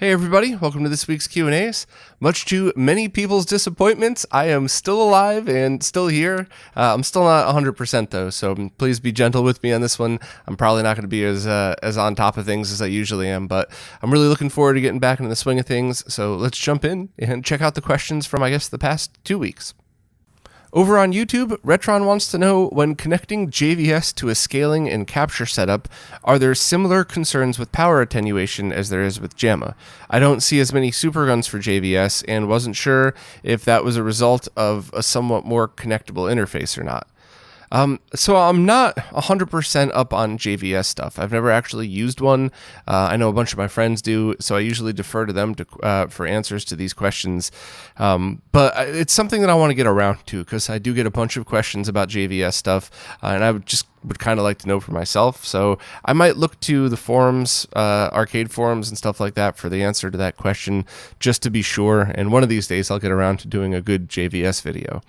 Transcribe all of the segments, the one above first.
Hey everybody, welcome to this week's Q&As. Much to many people's disappointments, I am still alive and still here. I'm still not 100% though, so please be gentle with me on this one. I'm probably not going to be as on top of things as I usually am, but I'm really looking forward to getting back into the swing of things. So let's jump in and check out the questions from, I guess, the past 2 weeks. Over on YouTube, Retron wants to know, when connecting JVS to a scaling and capture setup, are there similar concerns with power attenuation as there is with JAMA? I don't see as many Superguns for JVS and wasn't sure if that was a result of a somewhat more connectable interface or not. So I'm not 100% up on JVS stuff. I've never actually used one. I know a bunch of my friends do, so I usually defer to them for answers to these questions. But it's something that I want to get around to, because I do get a bunch of questions about JVS stuff, and I would kind of like to know for myself. So I might look to the forums, arcade forums and stuff like that for the answer to that question, just to be sure. And one of these days I'll get around to doing a good JVS video.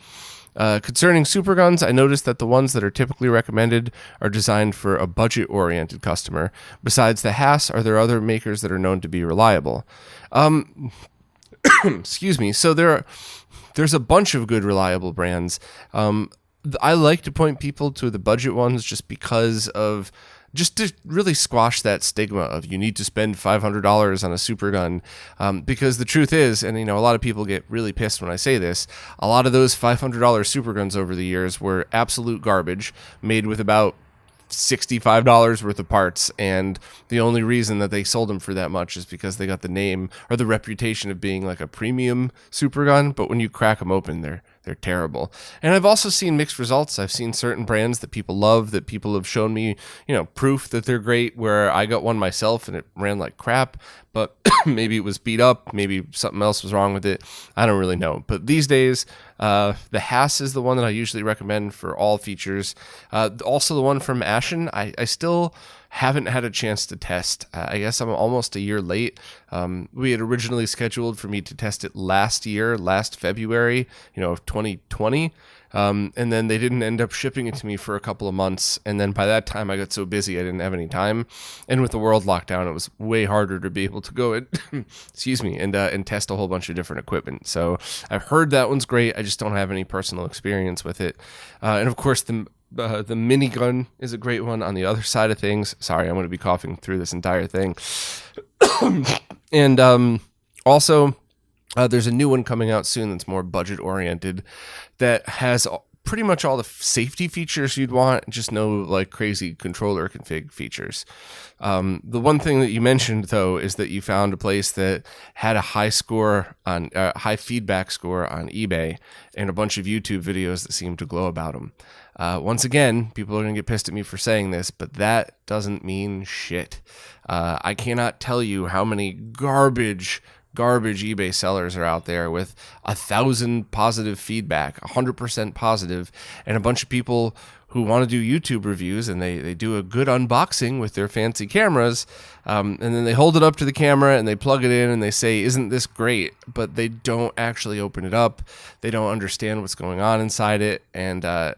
Concerning Superguns, I noticed that the ones that are typically recommended are designed for a budget-oriented customer. Besides the Haas, are there other makers that are known to be reliable? Excuse me. So there's a bunch of good, reliable brands. I like to point people to the budget ones just because of... just to really squash that stigma of you need to spend $500 on a Supergun, because the truth is, and a lot of people get really pissed when I say this, a lot of those $500 Superguns over the years were absolute garbage, made with about $65 worth of parts, and the only reason that they sold them for that much is because they got the name or the reputation of being like a premium Supergun, but when you crack them open, they're terrible. And I've also seen mixed results. I've seen certain brands that people love, that people have shown me, proof that they're great, where I got one myself and it ran like crap, but maybe it was beat up, maybe something else was wrong with it. I don't really know. But these days, the Haas is the one that I usually recommend for all features. Also the one from Ashen, I still haven't had a chance to test. I guess I'm almost a year late. We had originally scheduled for me to test it last February, of 2020. And then they didn't end up shipping it to me for a couple of months. And then by that time I got so busy I didn't have any time. And with the world lockdown, it was way harder to be able to go and and test a whole bunch of different equipment. So I've heard that one's great. I just don't have any personal experience with it. And of course the minigun is a great one on the other side of things. Sorry, I'm going to be coughing through this entire thing. And also, there's a new one coming out soon that's more budget oriented, that has pretty much all the safety features you'd want, just no like crazy controller config features. The one thing that you mentioned though is that you found a place that had a high feedback score on eBay and a bunch of YouTube videos that seemed to glow about them. Once again, people are going to get pissed at me for saying this, but that doesn't mean shit. I cannot tell you how many garbage eBay sellers are out there with 1,000 positive feedback, 100% positive, and a bunch of people who want to do YouTube reviews, and they do a good unboxing with their fancy cameras, and then they hold it up to the camera and they plug it in and they say, "Isn't this great?" But they don't actually open it up. They don't understand what's going on inside it, and I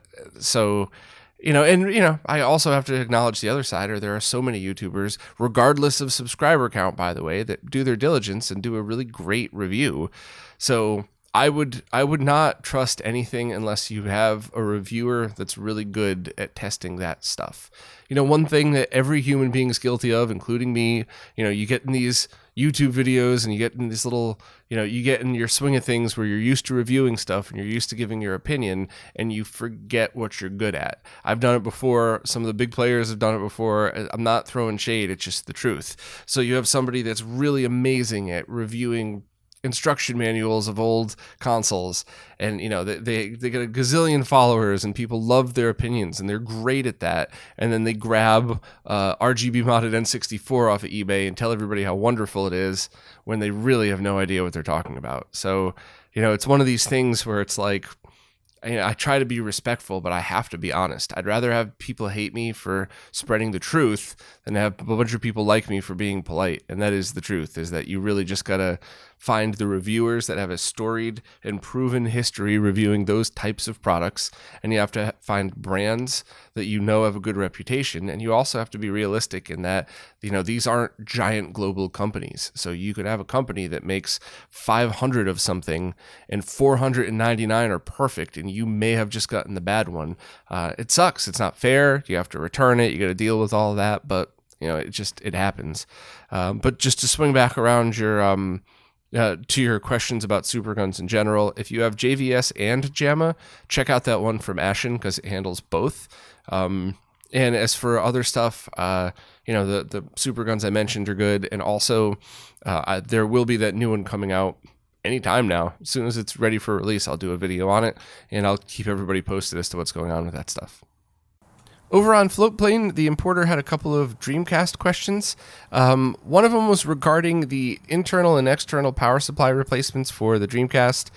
also have to acknowledge the other side, or there are so many YouTubers, regardless of subscriber count, by the way, that do their diligence and do a really great review. So I would not trust anything unless you have a reviewer that's really good at testing that stuff. One thing that every human being is guilty of, including me, you get in these YouTube videos and you get in this little, you get in your swing of things where you're used to reviewing stuff and you're used to giving your opinion and you forget what you're good at. I've done it before. Some of the big players have done it before. I'm not throwing shade. It's just the truth. So you have somebody that's really amazing at reviewing instruction manuals of old consoles, and they get a gazillion followers and people love their opinions and they're great at that, and then they grab RGB modded N64 off of eBay and tell everybody how wonderful it is when they really have no idea what they're talking about. So it's one of these things where it's like, I try to be respectful, but I have to be honest. I'd rather have people hate me for spreading the truth than have a bunch of people like me for being polite. And that is the truth, is that you really just got to find the reviewers that have a storied and proven history reviewing those types of products. And you have to find brands that have a good reputation. And you also have to be realistic in that, these aren't giant global companies. So you could have a company that makes 500 of something and 499 are perfect, and you may have just gotten the bad one. It sucks. It's not fair. You have to return it. You got to deal with all of that. But, it happens. But just to swing back around to your questions about Superguns in general, if you have JVS and JAMA, check out that one from Ashen because it handles both. And as for other stuff, the Superguns I mentioned are good. And also, there will be that new one coming out anytime now. As soon as it's ready for release, I'll do a video on it, and I'll keep everybody posted as to what's going on with that stuff. Over on Floatplane, the importer had a couple of Dreamcast questions. One of them was regarding the internal and external power supply replacements for the Dreamcast.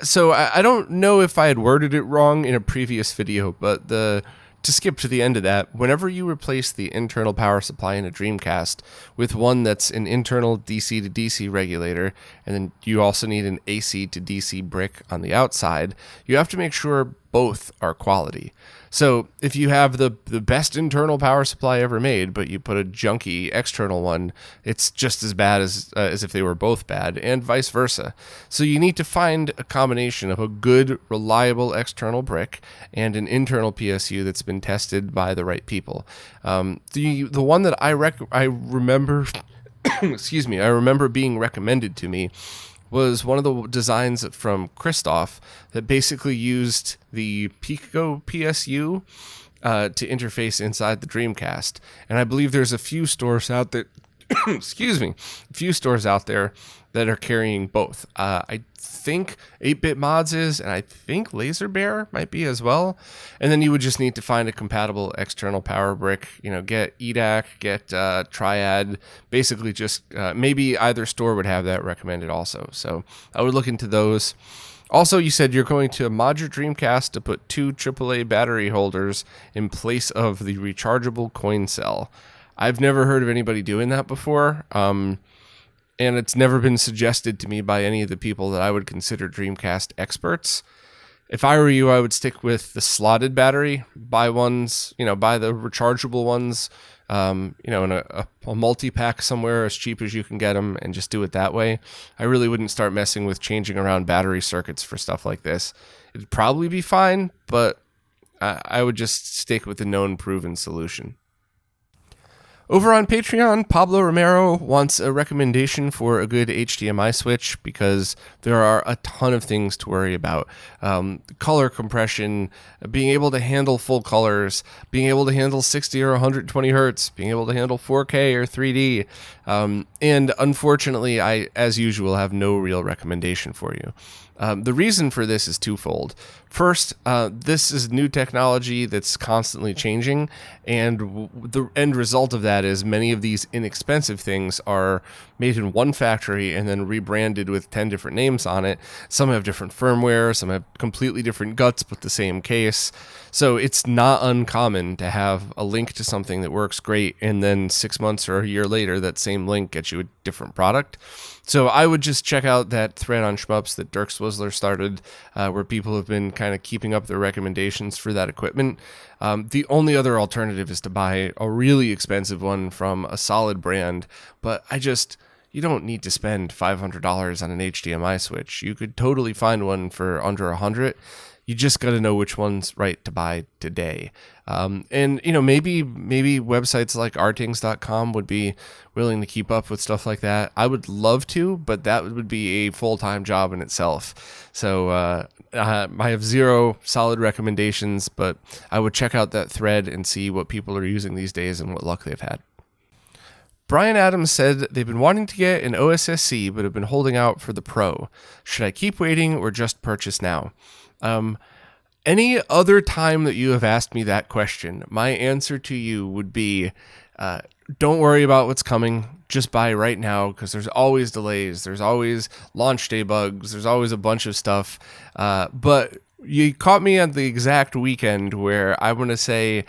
So I don't know if I had worded it wrong in a previous video, but to skip to the end of that, whenever you replace the internal power supply in a Dreamcast with one that's an internal DC to DC regulator, and then you also need an AC to DC brick on the outside, you have to make sure both are quality. So if you have the best internal power supply ever made, but you put a junky external one, it's just as bad as if they were both bad, and vice versa. So you need to find a combination of a good, reliable external brick and an internal PSU that's been tested by the right people. The one that I remember, excuse me, I remember being recommended to me was one of the designs from Christoph that basically used the Pico PSU to interface inside the Dreamcast. And I believe there's a few stores out there, excuse me, a few stores out there that are carrying both. I think 8-Bit Mods is, and I think Laser Bear might be as well. And then you would just need to find a compatible external power brick, get EDAC, get Triad, basically just maybe either store would have that recommended also. So I would look into those. Also, you said you're going to mod your Dreamcast to put 2 AAA battery holders in place of the rechargeable coin cell. I've never heard of anybody doing that before. And it's never been suggested to me by any of the people that I would consider Dreamcast experts. If I were you, I would stick with the slotted battery. Buy ones, buy the rechargeable ones, in a multi-pack somewhere as cheap as you can get them, and just do it that way. I really wouldn't start messing with changing around battery circuits for stuff like this. It'd probably be fine, but I would just stick with the known proven solution. Over on Patreon, Pablo Romero wants a recommendation for a good HDMI switch because there are a ton of things to worry about. Color compression, being able to handle full colors, being able to handle 60 or 120 hertz, being able to handle 4K or 3D. And unfortunately, I, as usual, have no real recommendation for you. The reason for this is twofold. First, this is new technology that's constantly changing, and the end result of that is many of these inexpensive things are made in one factory and then rebranded with 10 different names on it. Some have different firmware, some have completely different guts but the same case. So it's not uncommon to have a link to something that works great, and then 6 months or a year later, that same link gets you a different product. So I would just check out that thread on Shmups that Dirk Swizzler started, where people have been kind of keeping up their recommendations for that equipment. The only other alternative is to buy a really expensive one from a solid brand, but you don't need to spend $500 on an HDMI switch. You could totally find one for under $100. You just got to know which one's right to buy today. And, maybe websites like rtings.com would be willing to keep up with stuff like that. I would love to, but that would be a full-time job in itself. So I have zero solid recommendations, but I would check out that thread and see what people are using these days and what luck they've had. Brian Adams said they've been wanting to get an OSSC, but have been holding out for the Pro. Should I keep waiting or just purchase now? Any other time that you have asked me that question, my answer to you would be, don't worry about what's coming. Just buy right now, because there's always delays. There's always launch day bugs. There's always a bunch of stuff. But you caught me at the exact weekend where I want to say,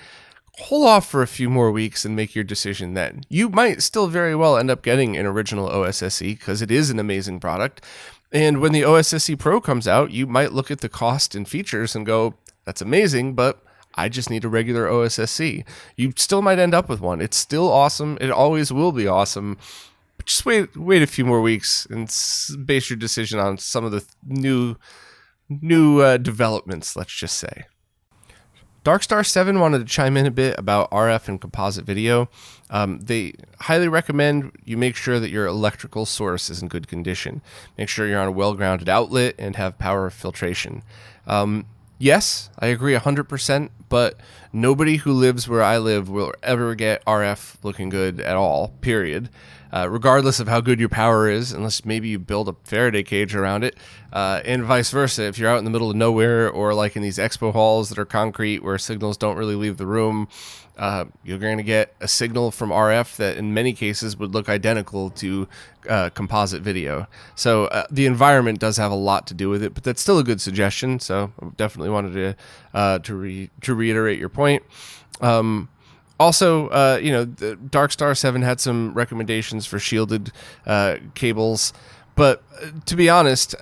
hold off for a few more weeks and make your decision then. You might still very well end up getting an original OSSC because it is an amazing product. And when the OSSC Pro comes out, you might look at the cost and features and go, that's amazing, but I just need a regular OSSC. You still might end up with one. It's still awesome. It always will be awesome. But just wait a few more weeks and base your decision on some of the new developments, let's just say. Darkstar7 wanted to chime in a bit about RF and composite video. They highly recommend you make sure that your electrical source is in good condition. Make sure you're on a well-grounded outlet and have power filtration. Yes, I agree 100%, but nobody who lives where I live will ever get RF looking good at all, period. Regardless of how good your power is, unless maybe you build a Faraday cage around it, and vice versa. If you're out in the middle of nowhere or like in these expo halls that are concrete where signals don't really leave the room, you're going to get a signal from RF that in many cases would look identical to composite video. So the environment does have a lot to do with it, but that's still a good suggestion. So I definitely wanted to reiterate your point. Also, the Darkstar 7 had some recommendations for shielded cables, but to be honest,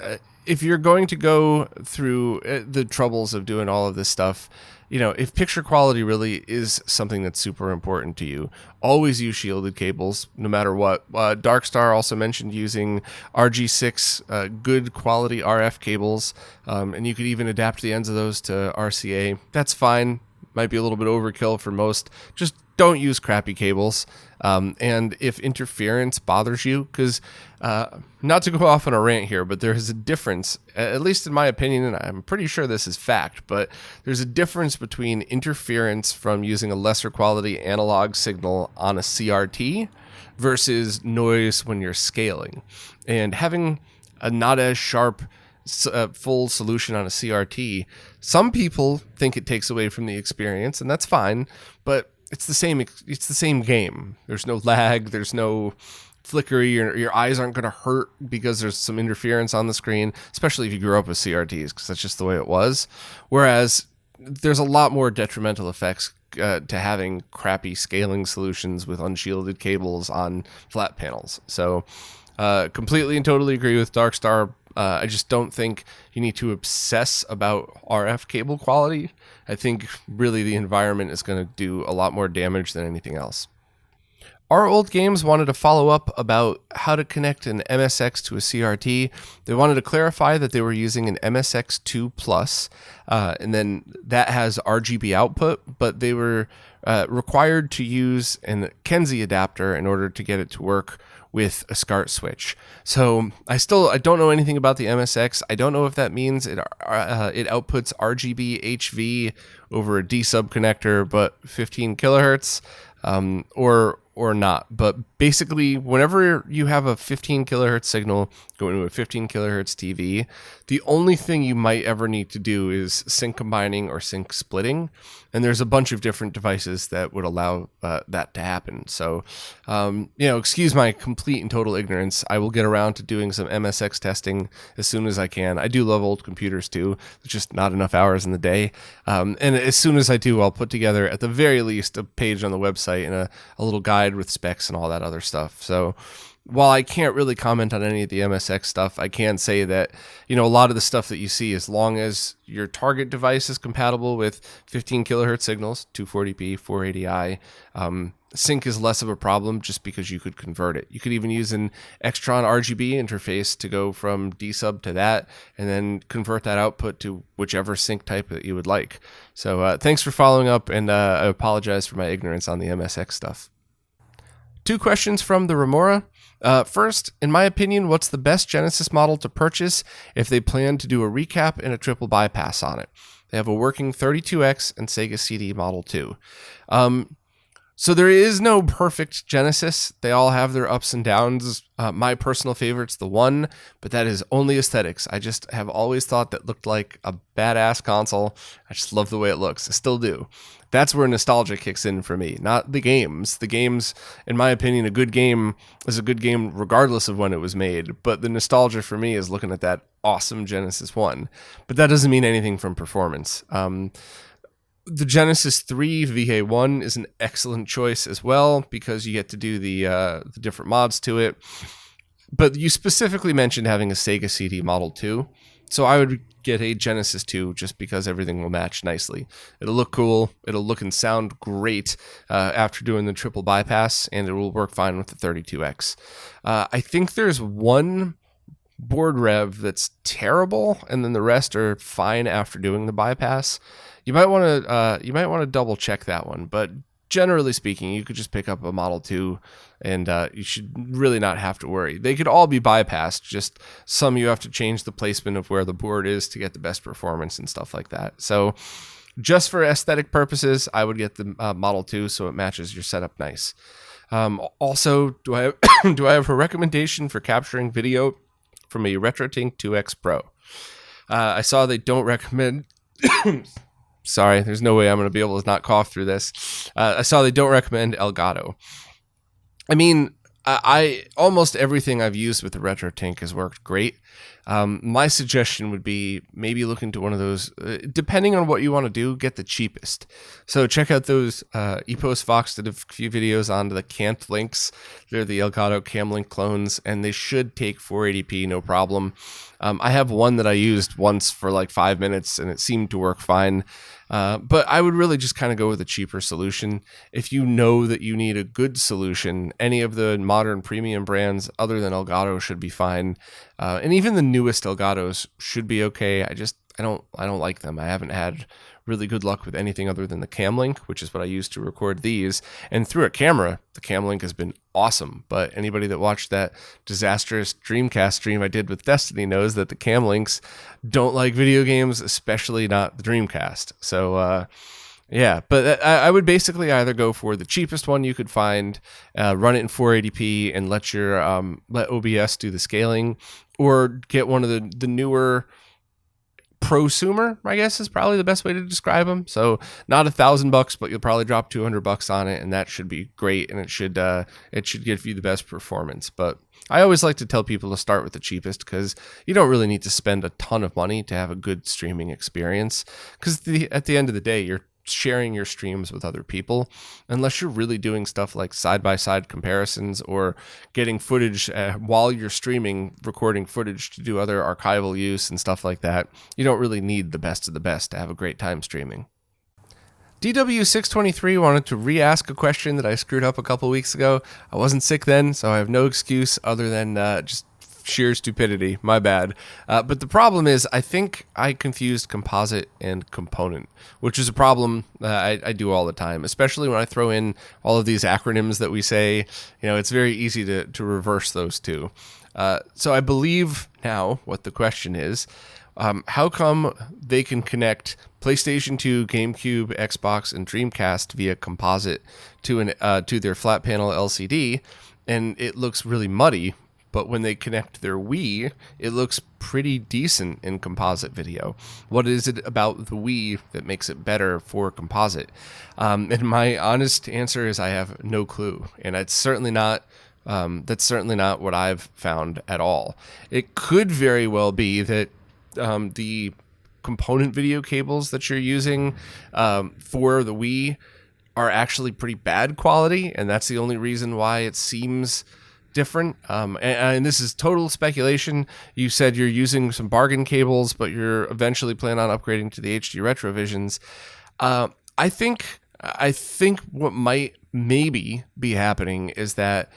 if you're going to go through the troubles of doing all of this stuff, if picture quality really is something that's super important to you, always use shielded cables, no matter what. Darkstar also mentioned using RG6 good quality RF cables, and you could even adapt the ends of those to RCA. That's fine. Might be a little bit overkill for most. Just don't use crappy cables. And if interference bothers you, because not to go off on a rant here, but there is a difference, at least in my opinion, and I'm pretty sure this is fact, but there's a difference between interference from using a lesser quality analog signal on a CRT versus noise when you're scaling. And having a not as sharp full solution on a CRT, some people think it takes away from the experience, and that's fine, but it's the same game. There's no lag, there's no flickery, your eyes aren't going to hurt because there's some interference on the screen, especially if you grew up with CRTs, because that's just the way it was. Whereas there's a lot more detrimental effects to having crappy scaling solutions with unshielded cables on flat panels. So completely and totally agree with Darkstar. I just don't think you need to obsess about RF cable quality. I think really the environment is going to do a lot more damage than anything else. Our Old Games wanted to follow up about how to connect an MSX to a CRT. They wanted to clarify that they were using an MSX2 Plus, and then that has RGB output, but they were required to use an Kenzie adapter in order to get it to work with a SCART switch. So I don't know anything about the MSX. I don't know if that means it outputs RGB HV over a D sub connector, but 15 kilohertz, or not. But basically, whenever you have a 15 kilohertz signal going to a 15 kilohertz TV, the only thing you might ever need to do is sync combining or sync splitting. And there's a bunch of different devices that would allow that to happen. So, excuse my complete and total ignorance. I will get around to doing some MSX testing as soon as I can. I do love old computers too. There's just not enough hours in the day. And as soon as I do, I'll put together at the very least a page on the website and a little guide with specs and all that other stuff. So while I can't really comment on any of the MSX stuff, I can say that, a lot of the stuff that you see, as long as your target device is compatible with 15 kilohertz signals, 240p, 480i, sync is less of a problem just because you could convert it. You could even use an Extron RGB interface to go from D sub to that, and then convert that output to whichever sync type that you would like. So thanks for following up, and I apologize for my ignorance on the MSX stuff. 2 questions from the Remora. First, in my opinion, what's the best Genesis model to purchase if they plan to do a recap and a triple bypass on it? They have a working 32X and Sega CD Model 2. So there is no perfect Genesis. They all have their ups and downs. My personal favorite's the One, but that is only aesthetics. I just have always thought that looked like a badass console. I just love the way it looks. I still do. That's where nostalgia kicks in for me, not the games. The games, in my opinion, a good game is a good game regardless of when it was made. But the nostalgia for me is looking at that awesome Genesis 1. But that doesn't mean anything from performance. The Genesis 3 VA1 is an excellent choice as well because you get to do the different mods to it. But you specifically mentioned having a Sega CD Model 2. So I would get a Genesis 2 just because everything will match nicely. It'll look cool. It'll look and sound great after doing the triple bypass, and it will work fine with the 32X. I think there's one board rev that's terrible, and then the rest are fine after doing the bypass. You might want to double check that one, but generally speaking, you could just pick up a Model 2 and you should really not have to worry. They could all be bypassed, just some you have to change the placement of where the board is to get the best performance and stuff like that. So just for aesthetic purposes, I would get the Model 2 so it matches your setup nice. Also, do I have a recommendation for capturing video from a RetroTink 2X Pro? I saw they don't recommend... Sorry, there's no way I'm going to be able to not cough through this. I saw they don't recommend Elgato. I mean, I almost everything I've used with the RetroTink has worked great. My suggestion would be maybe look into one of those. Depending on what you want to do, get the cheapest. So check out those. Epos Fox did a few videos on the Cant links. They're the Elgato Camlink clones, and they should take 480p no problem. I have one that I used once for like 5 minutes, and it seemed to work fine. But I would really just kind of go with a cheaper solution. If you know that you need a good solution, any of the modern premium brands other than Elgato should be fine. And even the newest Elgatos should be okay. I don't like them. I haven't had really good luck with anything other than the Camlink, which is what I use to record these. And through a camera, the Camlink has been awesome. But anybody that watched that disastrous Dreamcast stream I did with Destiny knows that the Camlinks don't like video games, especially not the Dreamcast. So, yeah, but I would basically either go for the cheapest one you could find, run it in 480p, and let OBS do the scaling, or get one of the newer prosumer, I guess is probably the best way to describe them. So not $1,000, but you'll probably drop $200 on it, and that should be great, and it should give you the best performance. But I always like to tell people to start with the cheapest because you don't really need to spend a ton of money to have a good streaming experience. Because at the end of the day, you're sharing your streams with other people, unless you're really doing stuff like side-by-side comparisons or getting footage while you're streaming, recording footage to do other archival use and stuff like that. You don't really need the best of the best to have a great time streaming. DW623 wanted to re-ask a question that I screwed up a couple weeks ago. I wasn't sick then, so I have no excuse other than just sheer stupidity. My bad. But the problem is, I think I confused composite and component, which is a problem I do all the time, especially when I throw in all of these acronyms that we say. It's very easy to reverse those two. So I believe now what the question is, how come they can connect PlayStation 2, GameCube, Xbox, and Dreamcast via composite to their flat panel LCD, and it looks really muddy, but when they connect their Wii, it looks pretty decent in composite video. What is it about the Wii that makes it better for composite? And my honest answer is I have no clue, and it's certainly not. That's certainly not what I've found at all. It could very well be that the component video cables that you're using for the Wii are actually pretty bad quality, and that's the only reason why it seems different. And this is total speculation. You said you're using some bargain cables, but you're eventually planning on upgrading to the HD Retrovisions. I think what might maybe be happening is that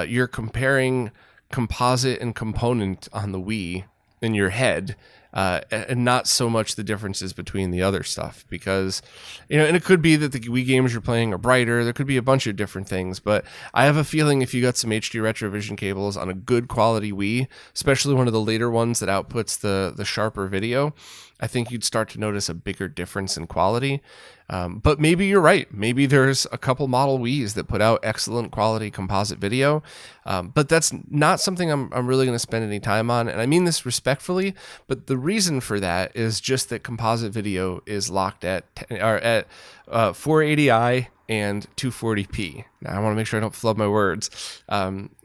you're comparing composite and component on the Wii in your head, and not so much the differences between the other stuff, because, and it could be that the Wii games you're playing are brighter. There could be a bunch of different things, but I have a feeling if you got some HD Retrovision cables on a good quality Wii, especially one of the later ones that outputs the sharper video, I think you'd start to notice a bigger difference in quality. But maybe you're right. Maybe there's a couple model Wiis that put out excellent quality composite video. But that's not something I'm really going to spend any time on. And I mean this respectfully, but the reason for that is just that composite video is locked at 480i and 240p. Now, I want to make sure I don't flub my words.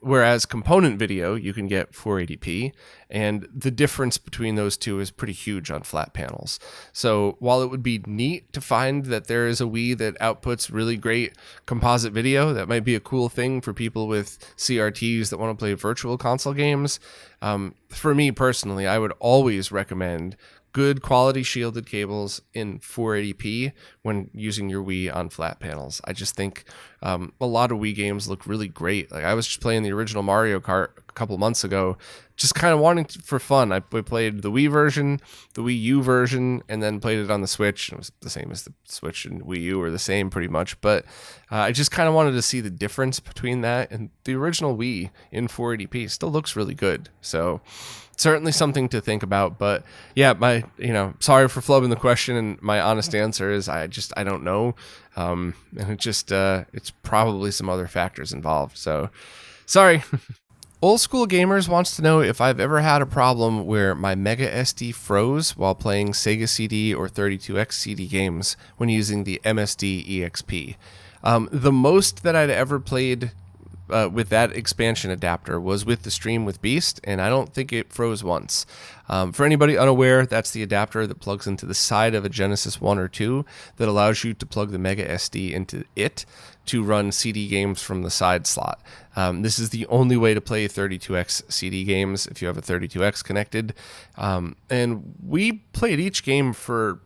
Whereas component video, you can get 480p, and the difference between those two is pretty huge on flat panels. So while it would be neat to find that there is a Wii that outputs really great composite video, that might be a cool thing for people with CRTs that want to play virtual console games. For me personally, I would always recommend good quality shielded cables in 480p when using your Wii on flat panels. I just think a lot of Wii games look really great. Like, I was just playing the original Mario Kart a couple months ago, just kind of wanting for fun. I played the Wii version, the Wii U version, and then played it on the Switch. It was the same as the Switch and Wii U are the same pretty much, but I just kind of wanted to see the difference between that and the original Wii in 480p. Still looks really good. So certainly something to think about. But yeah, sorry for flubbing the question, and my honest answer is I don't know. And it's probably some other factors involved. So sorry. Old School Gamers wants to know if I've ever had a problem where my Mega SD froze while playing Sega CD or 32X CD games when using the MSD EXP. The most that I'd ever played with that expansion adapter was with the Stream with Beast, and I don't think it froze once. For anybody unaware, that's the adapter that plugs into the side of a Genesis 1 or 2 that allows you to plug the Mega SD into it to run CD games from the side slot. This is the only way to play 32X CD games if you have a 32X connected. And we played each game for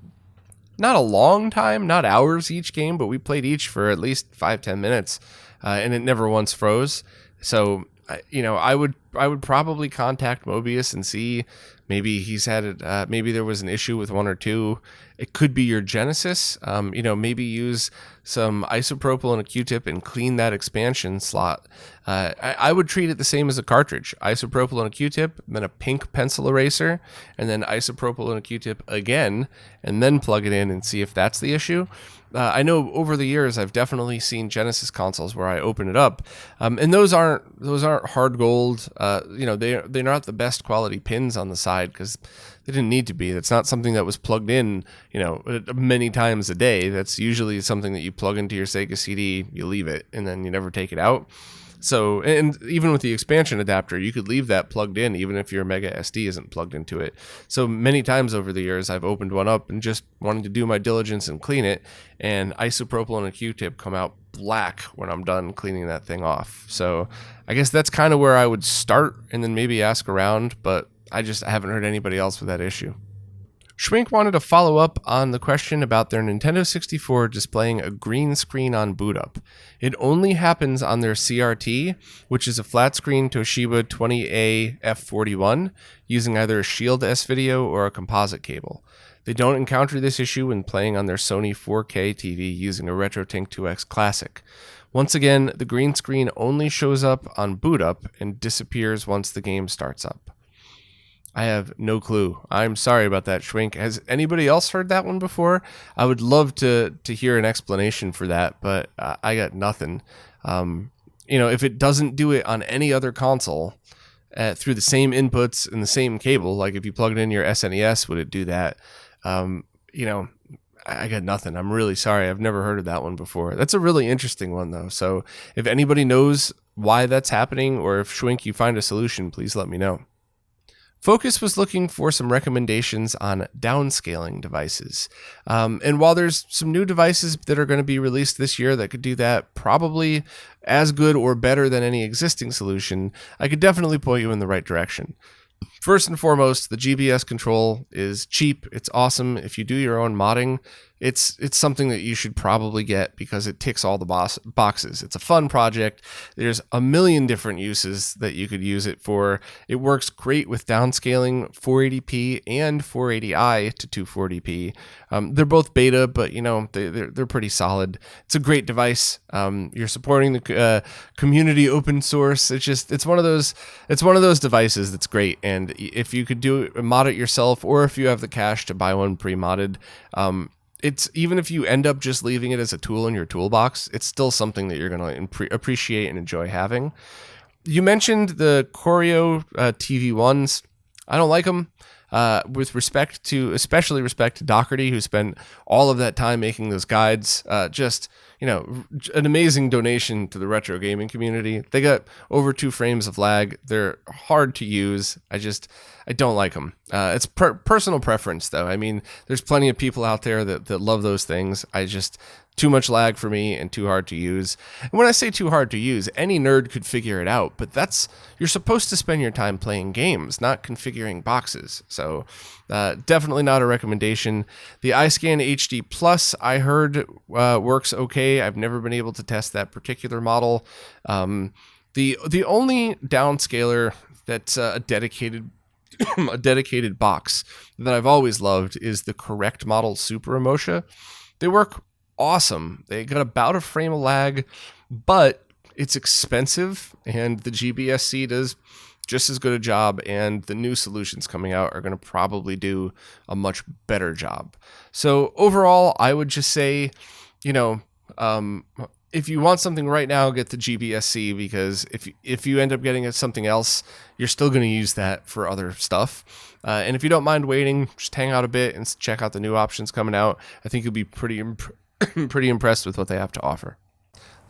not a long time, not hours each game, but we played each for at least 5-10 minutes. And it never once froze. So, I would probably contact Mobius and see maybe he's had it. Maybe there was an issue with one or two. It could be your Genesis. Maybe use some isopropyl and a Q-tip and clean that expansion slot. I would treat it the same as a cartridge: isopropyl and a Q-tip, then a pink pencil eraser, and then isopropyl and a Q-tip again, and then plug it in and see if that's the issue. I know over the years I've definitely seen Genesis consoles where I open it up, and those aren't hard gold. They're not the best quality pins on the side because they didn't need to be. That's not something that was plugged in, many times a day. That's usually something that you plug into your Sega CD, you leave it, and then you never take it out. So, and even with the expansion adapter, you could leave that plugged in even if your Mega SD isn't plugged into it. So many times over the years, I've opened one up and just wanted to do my diligence and clean it, and isopropyl and a Q-tip come out black when I'm done cleaning that thing off. So I guess that's kind of where I would start, and then maybe ask around, but I haven't heard anybody else with that issue. Schwink wanted to follow up on the question about their Nintendo 64 displaying a green screen on boot up. It only happens on their CRT, which is a flat screen Toshiba 20A F41, using either a Shield S-Video or a composite cable. They don't encounter this issue when playing on their Sony 4K TV using a RetroTink 2X Classic. Once again, the green screen only shows up on boot up and disappears once the game starts up. I have no clue. I'm sorry about that, Schwink. Has anybody else heard that one before? I would love to hear an explanation for that, but I got nothing. If it doesn't do it on any other console through the same inputs and the same cable, like if you plug it in your SNES, would it do that? I got nothing. I'm really sorry. I've never heard of that one before. That's a really interesting one, though. So if anybody knows why that's happening, or if, Schwink, you find a solution, please let me know. Focus was looking for some recommendations on downscaling devices. And while there's some new devices that are going to be released this year that could do that probably as good or better than any existing solution, I could definitely point you in the right direction. First and foremost, the GBS Control is cheap. It's awesome. If you do your own modding, it's something that you should probably get because it ticks all the boxes. It's a fun project. There's a million different uses that you could use it for. It works great with downscaling 480p and 480i to 240p. They're both beta, but they're pretty solid. It's a great device. You're supporting the community open source. It's one of those devices that's great. And if you could mod it yourself, or if you have the cash to buy one pre-modded, it's even if you end up just leaving it as a tool in your toolbox, it's still something that you're going to appreciate and enjoy having. You mentioned the Choreo TV1s. I don't like them. With especially respect to Doherty, who spent all of that time making those guides. An amazing donation to the retro gaming community. They got over 2 frames of lag. They're hard to use. I don't like them. It's personal preference, though. I mean, there's plenty of people out there that love those things. Too much lag for me and too hard to use. And when I say too hard to use, any nerd could figure it out, but you're supposed to spend your time playing games, not configuring boxes. So definitely not a recommendation. The iScan HD Plus, I heard, works okay. I've never been able to test that particular model. The only downscaler that's a dedicated box that I've always loved is the Correct Model Super Emotia. They work awesome. They got about a frame of lag, but it's expensive, and the GBSC does just as good a job, and the new solutions coming out are going to probably do a much better job. So overall, I would just say, if you want something right now, get the GBSC, because if you end up getting something else, you're still going to use that for other stuff. And if you don't mind waiting, just hang out a bit and check out the new options coming out. I think you'll be pretty impressed with what they have to offer.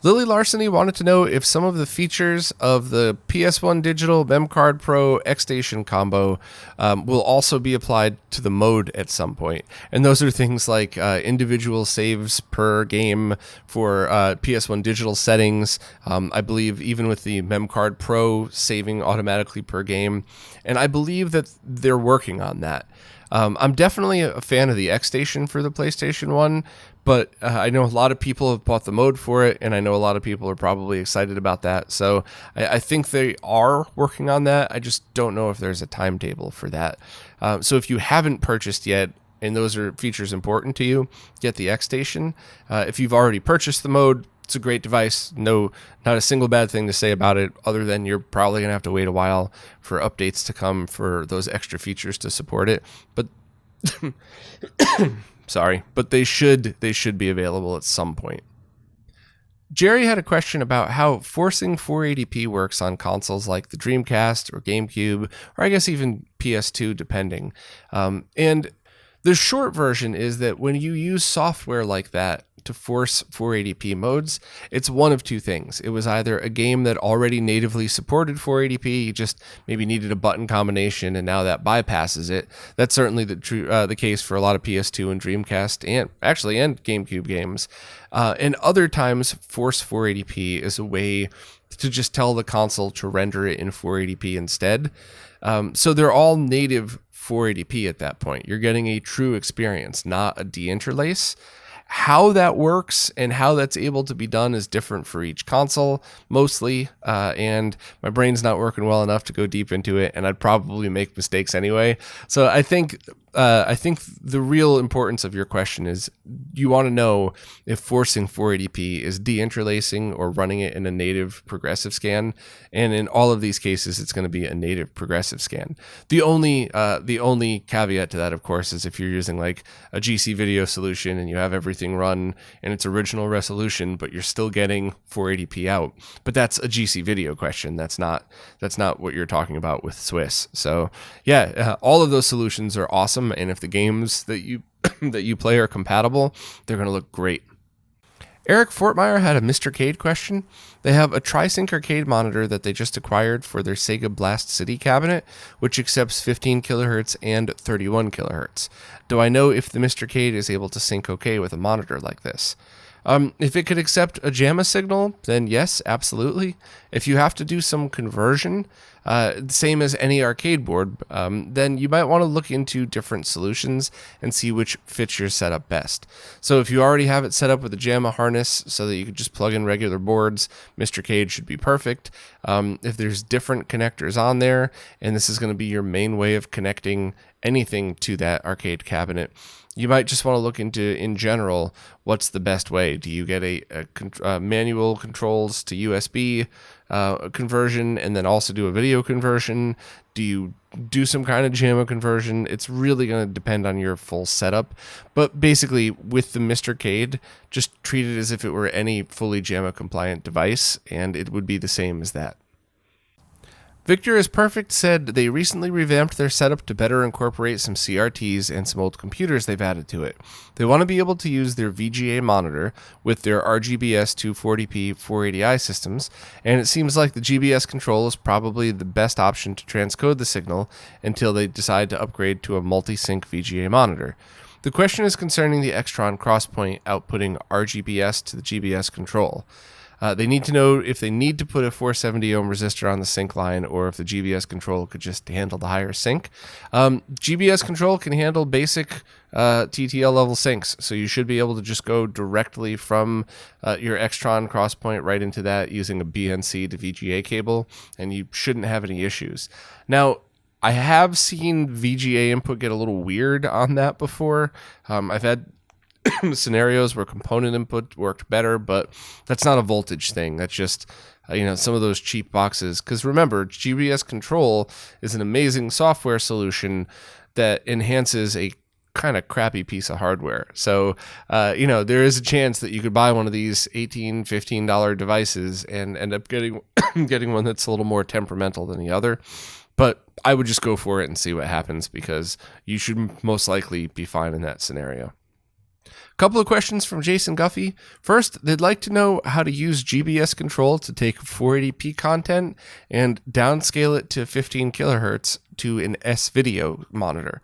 Lily Larceny wanted to know if some of the features of the PS1 Digital MemCard Pro X-Station combo will also be applied to the mode at some point. And those are things like individual saves per game for PS1 Digital settings. I believe even with the MemCard Pro saving automatically per game. And I believe that they're working on that. I'm definitely a fan of the X-Station for the PlayStation 1, but I know a lot of people have bought the mode for it, and I know a lot of people are probably excited about that. So I think they are working on that. I just don't know if there's a timetable for that. So if you haven't purchased yet, and those are features important to you, get the X-Station. If you've already purchased the mode, it's a great device. No, not a single bad thing to say about it, other than you're probably going to have to wait a while for updates to come for those extra features to support it. But sorry, but they should be available at some point. Jerry had a question about how forcing 480p works on consoles like the Dreamcast or GameCube, or I guess even PS2, depending. And the short version is that when you use software like that to force 480p modes, it's one of two things. It was either a game that already natively supported 480p, you just maybe needed a button combination, and now that bypasses it. That's certainly the case for a lot of PS2 and Dreamcast and GameCube games. And other times, force 480p is a way to just tell the console to render it in 480p instead. So they're all native 480p at that point. You're getting a true experience, not a deinterlace. How that works and how that's able to be done is different for each console, mostly, and my brain's not working well enough to go deep into it, and I'd probably make mistakes anyway. So I think the real importance of your question is you want to know if forcing 480p is deinterlacing or running it in a native progressive scan, and in all of these cases, it's going to be a native progressive scan. The only caveat to that, of course, is if you're using like a GC video solution and you have everything run in its original resolution, but you're still getting 480p out. But that's a GC video question. That's not what you're talking about with Swiss. So yeah, all of those solutions are awesome, and if the games that you that you play are compatible, they're going to look great. Eric Fortmeyer had a Mr. Cade question. They have a TriSync arcade monitor that they just acquired for their Sega Blast City cabinet, which accepts 15 kHz and 31 kHz. Do I know if the Mr. Cade is able to sync okay with a monitor like this? If it could accept a JAMA signal, then yes, absolutely. If you have to do some conversion, same as any arcade board, then you might want to look into different solutions and see which fits your setup best. So if you already have it set up with a JAMA harness so that you could just plug in regular boards, Mr. Cade should be perfect. If there's different connectors on there, and this is going to be your main way of connecting anything to that arcade cabinet, you might just want to look into, in general, what's the best way. Do you get a manual controls to USB conversion and then also do a video conversion? Do you do some kind of JAMA conversion? It's really going to depend on your full setup. But basically, with the Mr. Cade, just treat it as if it were any fully JAMA compliant device, and it would be the same as that. Victor is Perfect said they recently revamped their setup to better incorporate some CRTs and some old computers they've added to it. They want to be able to use their VGA monitor with their RGBS 240p 480i systems, and it seems like the GBS Control is probably the best option to transcode the signal until they decide to upgrade to a multi-sync VGA monitor. The question is concerning the Extron crosspoint outputting RGBS to the GBS Control. They need to know if they need to put a 470 ohm resistor on the sync line or if the GBS Control could just handle the higher sync. GBS Control can handle basic TTL level syncs, so you should be able to just go directly from your Extron crosspoint right into that using a BNC to VGA cable, and you shouldn't have any issues. Now, I have seen VGA input get a little weird on that before. I've had scenarios where component input worked better, but that's not a voltage thing. That's just some of those cheap boxes. Because remember, GBS Control is an amazing software solution that enhances a kind of crappy piece of hardware. So there is a chance that you could buy one of these $18, $15 devices and end up getting getting one that's a little more temperamental than the other. But I would just go for it and see what happens, because you should most likely be fine in that scenario. Couple of questions from Jason Guffey. First, they'd like to know how to use GBS Control to take 480p content and downscale it to 15 kilohertz to an S-Video monitor.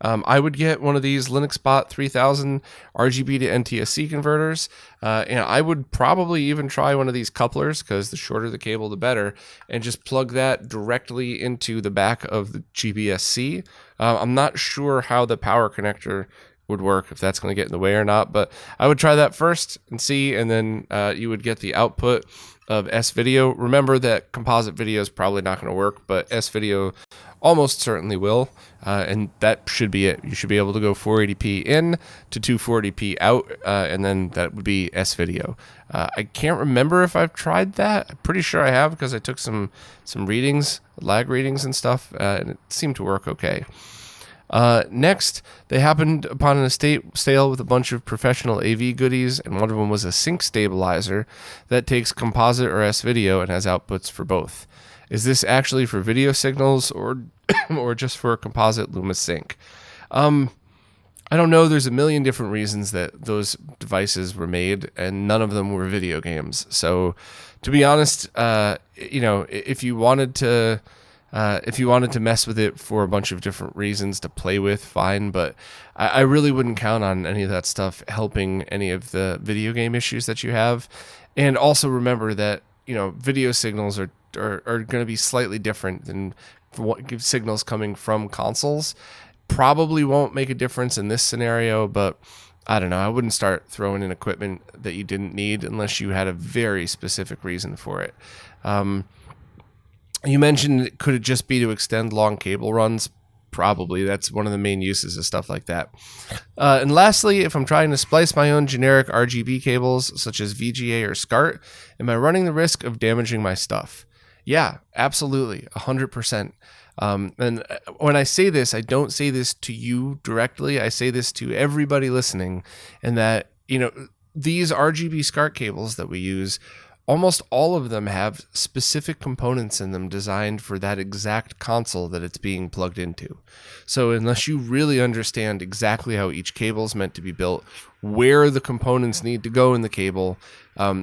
I would get one of these LinuxBot 3000 RGB to NTSC converters, and I would probably even try one of these couplers, because the shorter the cable, the better, and just plug that directly into the back of the GBS-C. I'm not sure how the power connector would work, if that's going to get in the way or not, but I would try that first and see, and then you would get the output of S-Video. Remember that composite video is probably not going to work, but S-Video almost certainly will, and that should be it. You should be able to go 480p in to 240p out, and then that would be S-Video. I can't remember if I've tried that. I'm pretty sure I have, because I took some readings, lag readings and stuff, and it seemed to work okay. Next, they happened upon an estate sale with a bunch of professional AV goodies, and one of them was a sync stabilizer that takes composite or S-Video and has outputs for both. Is this actually for video signals or just for a composite Luma sync? I don't know. There's a million different reasons that those devices were made, and none of them were video games. So, to be honest, if you wanted to mess with it for a bunch of different reasons to play with, fine, but I really wouldn't count on any of that stuff helping any of the video game issues that you have. And also remember that, video signals are going to be slightly different than signals coming from consoles. Probably won't make a difference in this scenario, but I don't know. I wouldn't start throwing in equipment that you didn't need unless you had a very specific reason for it. You mentioned, could it just be to extend long cable runs? Probably. That's one of the main uses of stuff like that. And lastly, if I'm trying to splice my own generic RGB cables, such as VGA or SCART, am I running the risk of damaging my stuff? Yeah, absolutely. 100%. And when I say this, I don't say this to you directly. I say this to everybody listening, and that, these RGB SCART cables that we use, almost all of them have specific components in them designed for that exact console that it's being plugged into. So unless you really understand exactly how each cable is meant to be built, where the components need to go in the cable,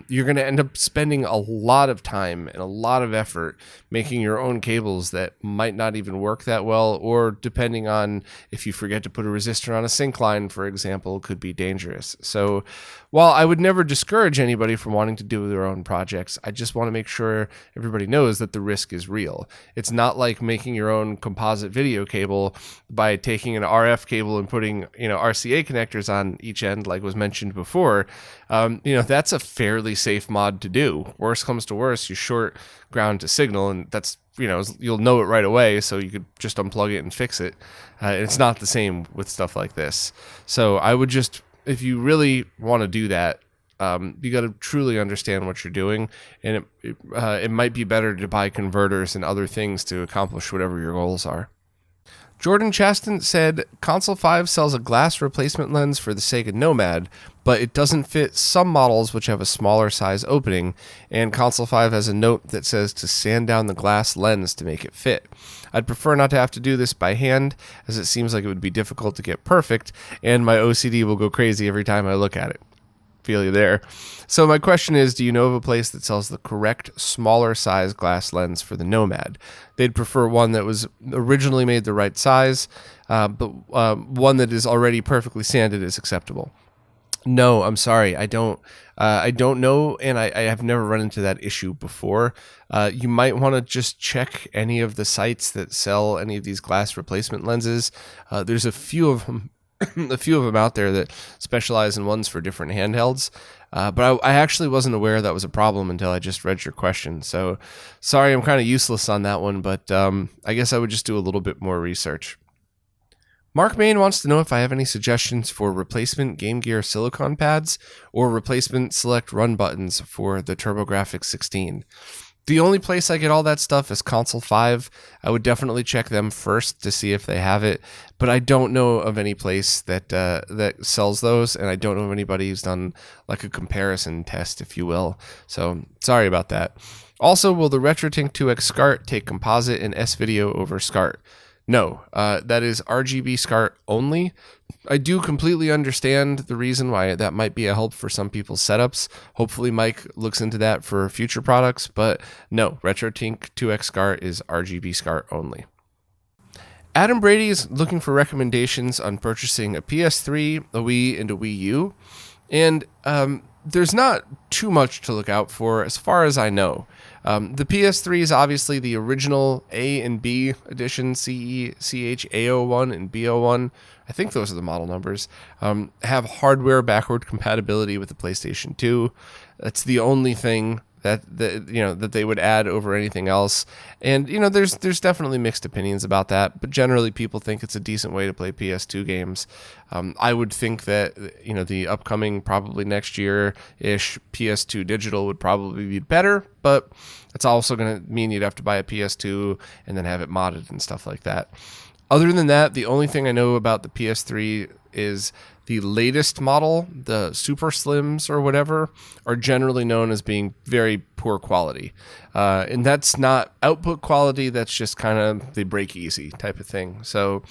you're going to end up spending a lot of time and a lot of effort making your own cables that might not even work that well, or depending on if you forget to put a resistor on a sync line, for example, could be dangerous. So while I would never discourage anybody from wanting to do their own projects, I just want to make sure everybody knows that the risk is real. It's not like making your own composite video cable by taking an RF cable and putting, RCA connectors on each end, like was mentioned before. That's a fairly safe mod to do. Worst comes to worst, you short ground to signal, and that's, you'll know it right away, so you could just unplug it and fix it. It's not the same with stuff like this. So I would just, if you really want to do that, you got to truly understand what you're doing, and it might be better to buy converters and other things to accomplish whatever your goals are. Jordan Chaston said, Console 5 sells a glass replacement lens for the Sega Nomad, but it doesn't fit some models which have a smaller size opening, and Console 5 has a note that says to sand down the glass lens to make it fit. I'd prefer not to have to do this by hand, as it seems like it would be difficult to get perfect, and my OCD will go crazy every time I look at it. Feel you there. So my question is, do you know of a place that sells the correct smaller size glass lens for the Nomad? They'd prefer one that was originally made the right size, but one that is already perfectly sanded is acceptable. No, I'm sorry. I don't know, and I have never run into that issue before. You might want to just check any of the sites that sell any of these glass replacement lenses. There's a few of them out there that specialize in ones for different handhelds. But I actually wasn't aware that was a problem until I just read your question. So sorry, I'm kind of useless on that one, but I guess I would just do a little bit more research. Mark Main wants to know if I have any suggestions for replacement Game Gear silicon pads or replacement select run buttons for the TurboGrafx 16. The only place I get all that stuff is Console 5. I would definitely check them first to see if they have it, but I don't know of any place that sells those, and I don't know of anybody who's done like a comparison test, if you will. So sorry about that. Also, will the RetroTink 2X SCART take composite and S-Video over SCART? No, that is RGB SCART only. I do completely understand the reason why that might be a help for some people's setups. Hopefully Mike looks into that for future products, but no, RetroTink 2X SCART is RGB SCART only. Adam Brady is looking for recommendations on purchasing a PS3, a Wii, and a Wii U. And there's not too much to look out for as far as I know. The PS3 is obviously the original A and B edition, CE, CH, A01 and B01. I think those are the model numbers. Have hardware backward compatibility with the PlayStation 2. That's the only thing that they would add over anything else. And there's definitely mixed opinions about that, but generally people think it's a decent way to play PS2 games. I would think that the upcoming, probably next year-ish, PS2 digital would probably be better, but it's also going to mean you'd have to buy a PS2 and then have it modded and stuff like that. Other than that, the only thing I know about the PS3 is the latest model, the Super Slims or whatever, are generally known as being very poor quality. And that's not output quality, that's just kind of the break easy type of thing. So,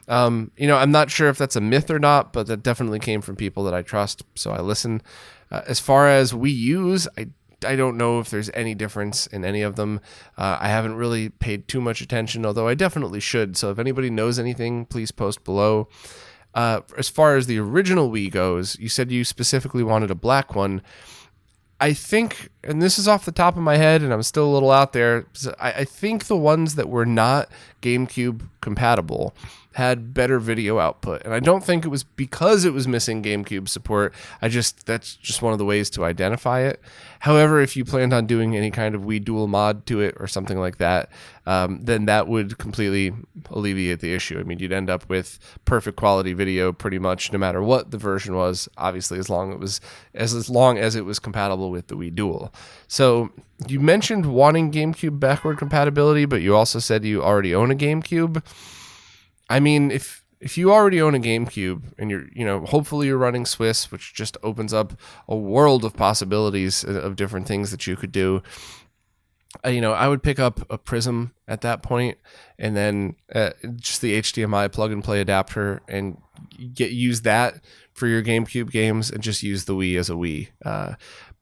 I'm not sure if that's a myth or not, but that definitely came from people that I trust, so I listen. As far as Wii U's, I don't know if there's any difference in any of them. I haven't really paid too much attention, although I definitely should. So if anybody knows anything, please post below. As far as the original Wii goes, you said you specifically wanted a black one. I think, and this is off the top of my head, and I'm still a little out there, I think the ones that were not GameCube compatible had better video output. And I don't think it was because it was missing GameCube support. That's just one of the ways to identify it. However, if you planned on doing any kind of Wii Dual mod to it or something like that, then that would completely alleviate the issue. I mean, you'd end up with perfect quality video pretty much no matter what the version was, obviously as long as it was compatible with the Wii Dual. So you mentioned wanting GameCube backward compatibility, but you also said you already own a GameCube. I mean, if you already own a GameCube and hopefully you're running Swiss, which just opens up a world of possibilities of different things that you could do. I would pick up a Prism at that point, and then just the HDMI plug and play adapter, and use that for your GameCube games, and just use the Wii as a Wii.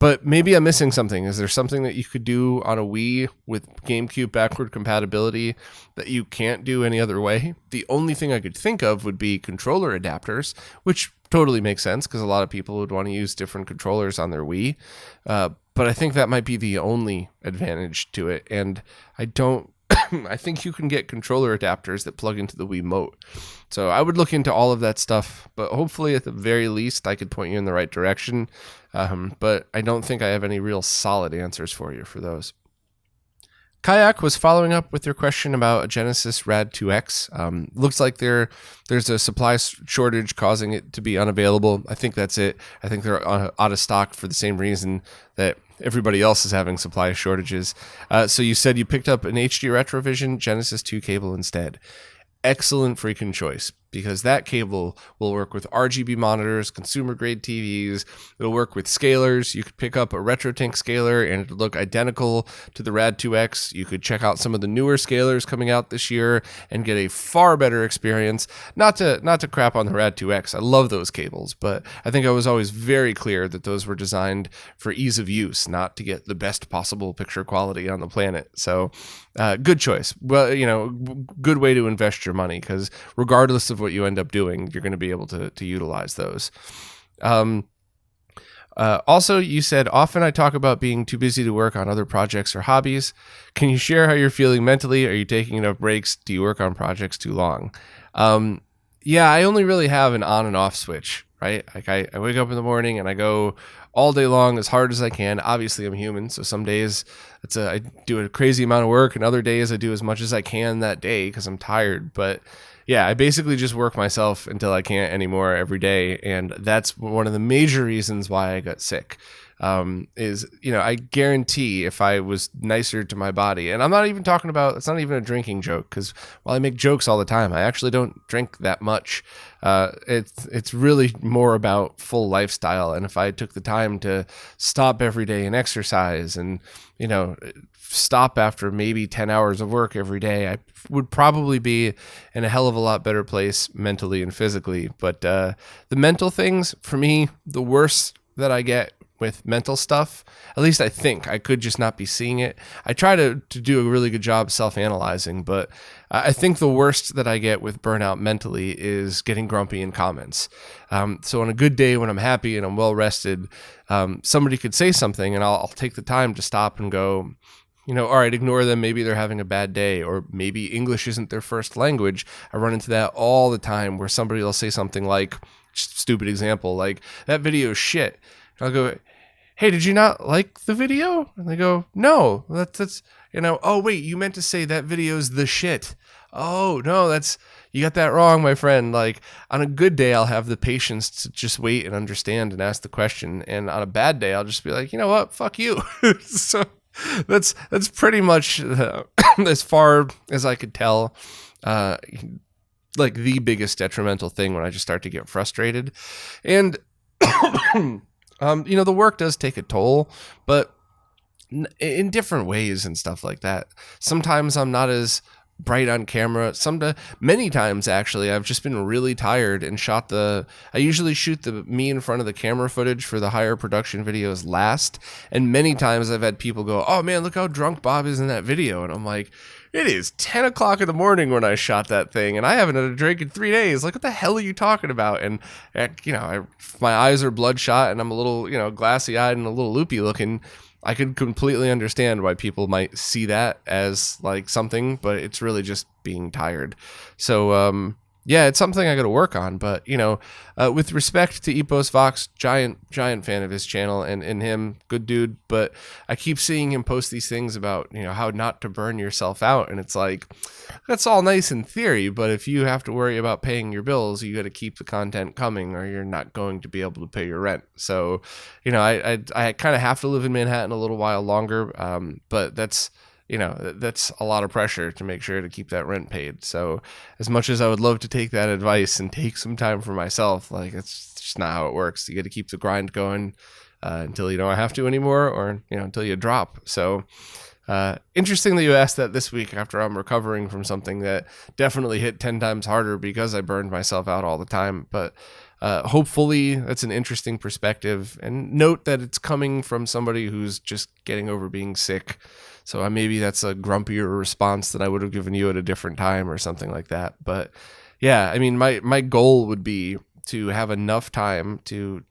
But maybe I'm missing something. Is there something that you could do on a Wii with GameCube backward compatibility that you can't do any other way? The only thing I could think of would be controller adapters, which totally makes sense because a lot of people would want to use different controllers on their Wii. But I think that might be the only advantage to it. And I don't, I think you can get controller adapters that plug into the Wiimote. So I would look into all of that stuff, but hopefully at the very least I could point you in the right direction. But I don't think I have any real solid answers for you for those. Kayak was following up with your question about a Genesis Rad2X. Looks like there's a supply shortage causing it to be unavailable. I think that's it. I think they're out of stock for the same reason that everybody else is having supply shortages. So you said you picked up an HD Retrovision Genesis 2 cable instead. Excellent freaking choice, because that cable will work with RGB monitors, consumer grade TVs. It'll work with scalers. You could pick up a RetroTink scaler and it'll look identical to the Rad2X. You could check out some of the newer scalers coming out this year and get a far better experience. Not to crap on the Rad2X. I love those cables, but I think I was always very clear that those were designed for ease of use, not to get the best possible picture quality on the planet. So good choice. Well, good way to invest your money, because regardless of what you end up doing, you're going to be able to utilize those. Also, you said, often I talk about being too busy to work on other projects or hobbies. Can you share how you're feeling mentally? Are you taking enough breaks? Do you work on projects too long? Yeah, I only really have an on and off switch, right? Like I wake up in the morning and I go all day long as hard as I can. Obviously, I'm human, so some days I do a crazy amount of work, and other days I do as much as I can that day because I'm tired. But yeah, I basically just work myself until I can't anymore every day, and that's one of the major reasons why I got sick. I guarantee if I was nicer to my body, and I'm not even talking about, it's not even a drinking joke, because while I make jokes all the time, I actually don't drink that much. It's really more about full lifestyle. And if I took the time to stop every day and exercise and, stop after maybe 10 hours of work every day, I would probably be in a hell of a lot better place mentally and physically. But the mental things, for me, the worst that I get with mental stuff, at least I think, I could just not be seeing it. I try to do a really good job self-analyzing, but I think the worst that I get with burnout mentally is getting grumpy in comments. So on a good day when I'm happy and I'm well rested, somebody could say something and I'll take the time to stop and go, all right, ignore them. Maybe they're having a bad day, or maybe English isn't their first language. I run into that all the time where somebody will say something like, stupid example, like, that video is shit. I'll go, hey, did you not like the video? And they go, no, that's oh, wait, you meant to say that video's the shit. Oh, no, you got that wrong, my friend. Like, on a good day, I'll have the patience to just wait and understand and ask the question. And on a bad day, I'll just be like, you know what? Fuck you. So that's pretty much as far as I could tell, like the biggest detrimental thing when I just start to get frustrated. And the work does take a toll, but in different ways and stuff like that. Sometimes I'm not as bright on camera. Many times, actually, I've just been really tired and I usually shoot the me in front of the camera footage for the higher production videos last. And many times I've had people go, oh man, look how drunk Bob is in that video. And I'm like, it is 10 o'clock in the morning when I shot that thing, and I haven't had a drink in 3 days. Like, what the hell are you talking about? And, my eyes are bloodshot, and I'm a little, glassy-eyed and a little loopy looking. I could completely understand why people might see that as, like, something, but it's really just being tired. So, yeah, it's something I got to work on. But, with respect to Epos Vox, giant fan of his channel and him, good dude. But I keep seeing him post these things about, how not to burn yourself out. And it's like, that's all nice in theory. But if you have to worry about paying your bills, you got to keep the content coming or you're not going to be able to pay your rent. So, I kind of have to live in Manhattan a little while longer. But that's a lot of pressure to make sure to keep that rent paid. So as much as I would love to take that advice and take some time for myself, like, it's just not how it works. You got to keep the grind going until you don't have to anymore, or, until you drop. So Interesting that you asked that this week after I'm recovering from something that definitely hit 10 times harder because I burned myself out all the time. But hopefully that's an interesting perspective. And note that it's coming from somebody who's just getting over being sick. So maybe that's a grumpier response than I would have given you at a different time or something like that. But yeah, I mean, my goal would be to have enough time to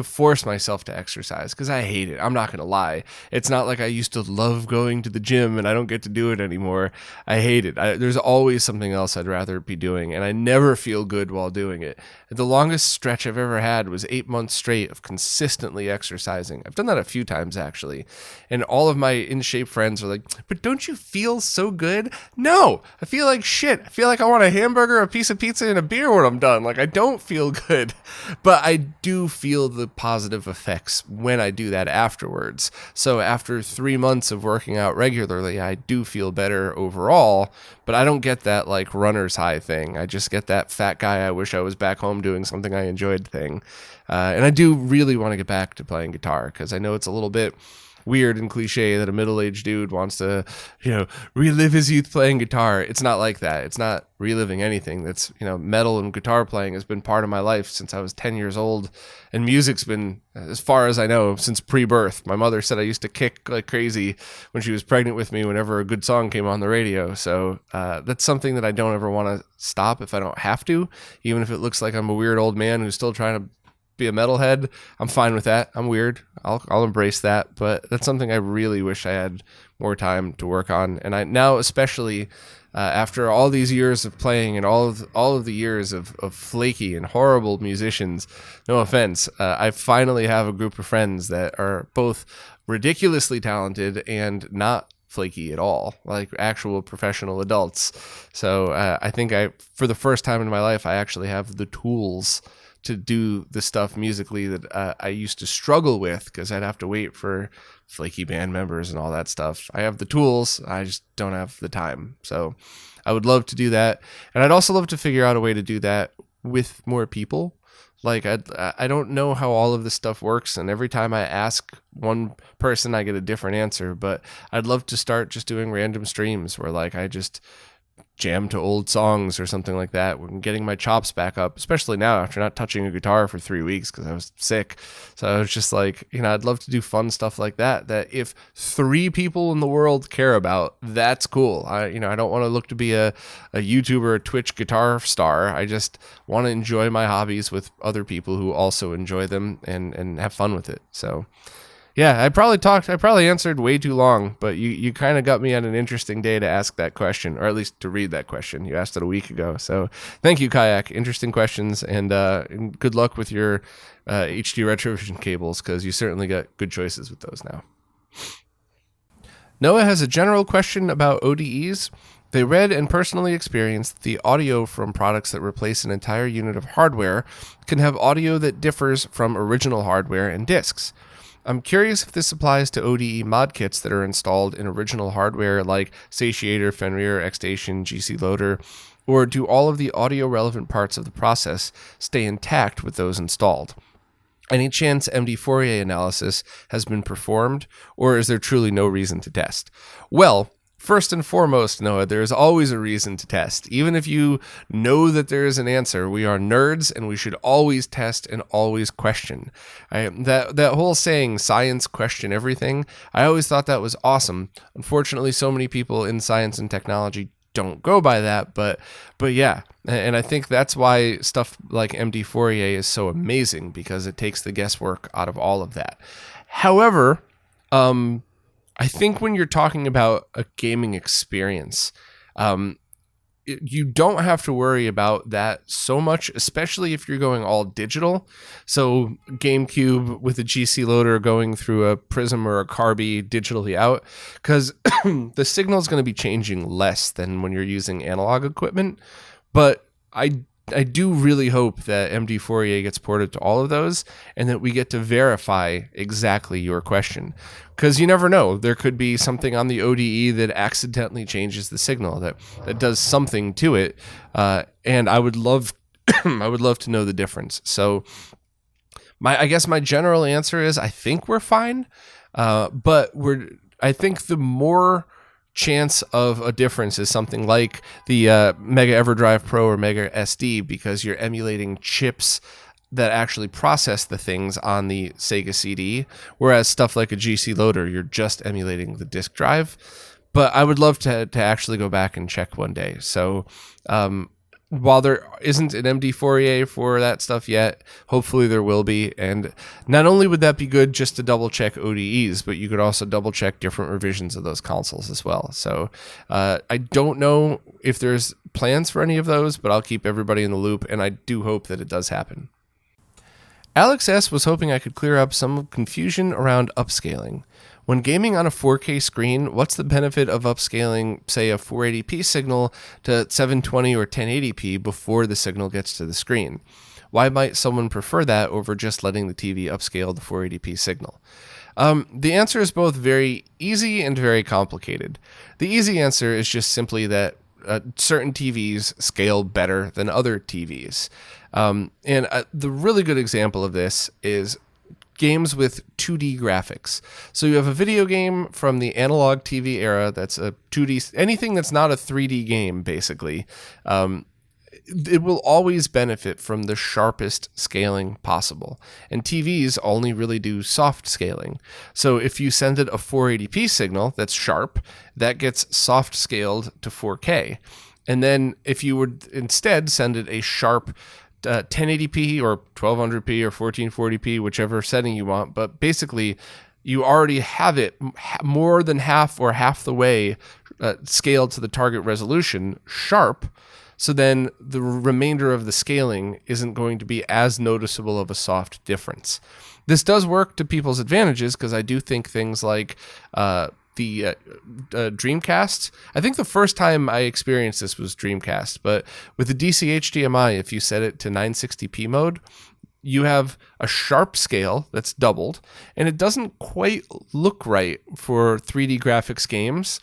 force myself to exercise, because I hate it. I'm not going to lie. It's not like I used to love going to the gym and I don't get to do it anymore. I hate it. There's always something else I'd rather be doing, and I never feel good while doing it. The longest stretch I've ever had was 8 months straight of consistently exercising. I've done that a few times, actually. And all of my in-shape friends are like, but don't you feel so good? No, I feel like shit. I feel like I want a hamburger, a piece of pizza, and a beer when I'm done. Like, I don't feel good. But I do feel the positive effects when I do that afterwards. So after 3 months of working out regularly, I do feel better overall, but I don't get that like runner's high thing. I just get that fat guy, I wish I was back home doing something I enjoyed thing. And I do really want to get back to playing guitar, because I know it's a little bit weird and cliche that a middle-aged dude wants to, relive his youth playing guitar. It's not like that. It's not reliving anything. That's, metal and guitar playing has been part of my life since I was 10 years old. And music's been, as far as I know, since pre-birth. My mother said I used to kick like crazy when she was pregnant with me whenever a good song came on the radio. So that's something that I don't ever want to stop if I don't have to, even if it looks like I'm a weird old man who's still trying to be a metalhead. I'm fine with that. I'm weird. I'll embrace that. But that's something I really wish I had more time to work on. And I now, especially after all these years of playing and all of the years of flaky and horrible musicians, no offense, I finally have a group of friends that are both ridiculously talented and not flaky at all, like actual professional adults. So I think for the first time in my life, I actually have the tools to do the stuff musically that I used to struggle with, because I'd have to wait for flaky band members and all that stuff. I have the tools, I just don't have the time. So I would love to do that. And I'd also love to figure out a way to do that with more people. Like, I don't know how all of this stuff works, and every time I ask one person, I get a different answer. But I'd love to start just doing random streams where, like, I just jam to old songs or something like that. I'm getting my chops back up, especially now after not touching a guitar for 3 weeks because I was sick. So I was just like, I'd love to do fun stuff like that if 3 people in the world care about, that's cool. I don't want to look to be a YouTuber or Twitch guitar star. I just want to enjoy my hobbies with other people who also enjoy them and have fun with it. So yeah, I probably answered way too long, but you kind of got me on an interesting day to ask that question, or at least to read that question. You asked it a week ago. So thank you, Kayak. Interesting questions, and good luck with your HD RetroVision cables, because you certainly got good choices with those now. Noah has a general question about ODEs. They read and personally experienced the audio from products that replace an entire unit of hardware can have audio that differs from original hardware and discs. I'm curious if this applies to ODE mod kits that are installed in original hardware like Satiator, Fenrir, Xstation, GC Loader, or do all of the audio relevant parts of the process stay intact with those installed? Any chance MD Fourier analysis has been performed, or is there truly no reason to test? Well, first and foremost, Noah, there is always a reason to test. Even if you know that there is an answer, we are nerds and we should always test and always question. That whole saying, science question everything, I always thought that was awesome. Unfortunately, so many people in science and technology don't go by that, but yeah. And I think that's why stuff like MD Fourier is so amazing, because it takes the guesswork out of all of that. However, I think when you're talking about a gaming experience, you don't have to worry about that so much, especially if you're going all digital. So GameCube with a GC loader going through a Prism or a Carby digitally out, because the signal is going to be changing less than when you're using analog equipment. But I do really hope that MD Fourier gets ported to all of those, and that we get to verify exactly your question. Because you never know. There could be something on the ODE that accidentally changes the signal, that does something to it. And I would love to know the difference. So I guess my general answer is I think we're fine. But I think the more chance of a difference is something like the Mega EverDrive Pro or Mega SD, because you're emulating chips that actually process the things on the Sega CD, whereas stuff like a GC loader, you're just emulating the disk drive. But I would love to actually go back and check one day. So while there isn't an MD4EA for that stuff yet, hopefully there will be. And not only would that be good just to double check ODEs, but you could also double check different revisions of those consoles as well. So I don't know if there's plans for any of those, but I'll keep everybody in the loop, and I do hope that it does happen. Alex S. was hoping I could clear up some confusion around upscaling. When gaming on a 4K screen, what's the benefit of upscaling, say, a 480p signal to 720 or 1080p before the signal gets to the screen? Why might someone prefer that over just letting the TV upscale the 480p signal? The answer is both very easy and very complicated. The easy answer is just simply that certain TVs scale better than other TVs. And the really good example of this is games with 2D graphics. So you have a video game from the analog TV era that's a 2D, anything that's not a 3D game, basically. It will always benefit from the sharpest scaling possible. And TVs only really do soft scaling. So if you send it a 480p signal that's sharp, that gets soft scaled to 4K. And then if you would instead send it a sharp 1080p or 1200p or 1440p, whichever setting you want, but basically you already have it more than half or half the way scaled to the target resolution sharp. So then the remainder of the scaling isn't going to be as noticeable of a soft difference. This does work to people's advantages, because I do think things like the Dreamcast. I think the first time I experienced this was Dreamcast, but with the DC HDMI, if you set it to 960p mode, you have a sharp scale that's doubled, and it doesn't quite look right for 3D graphics games.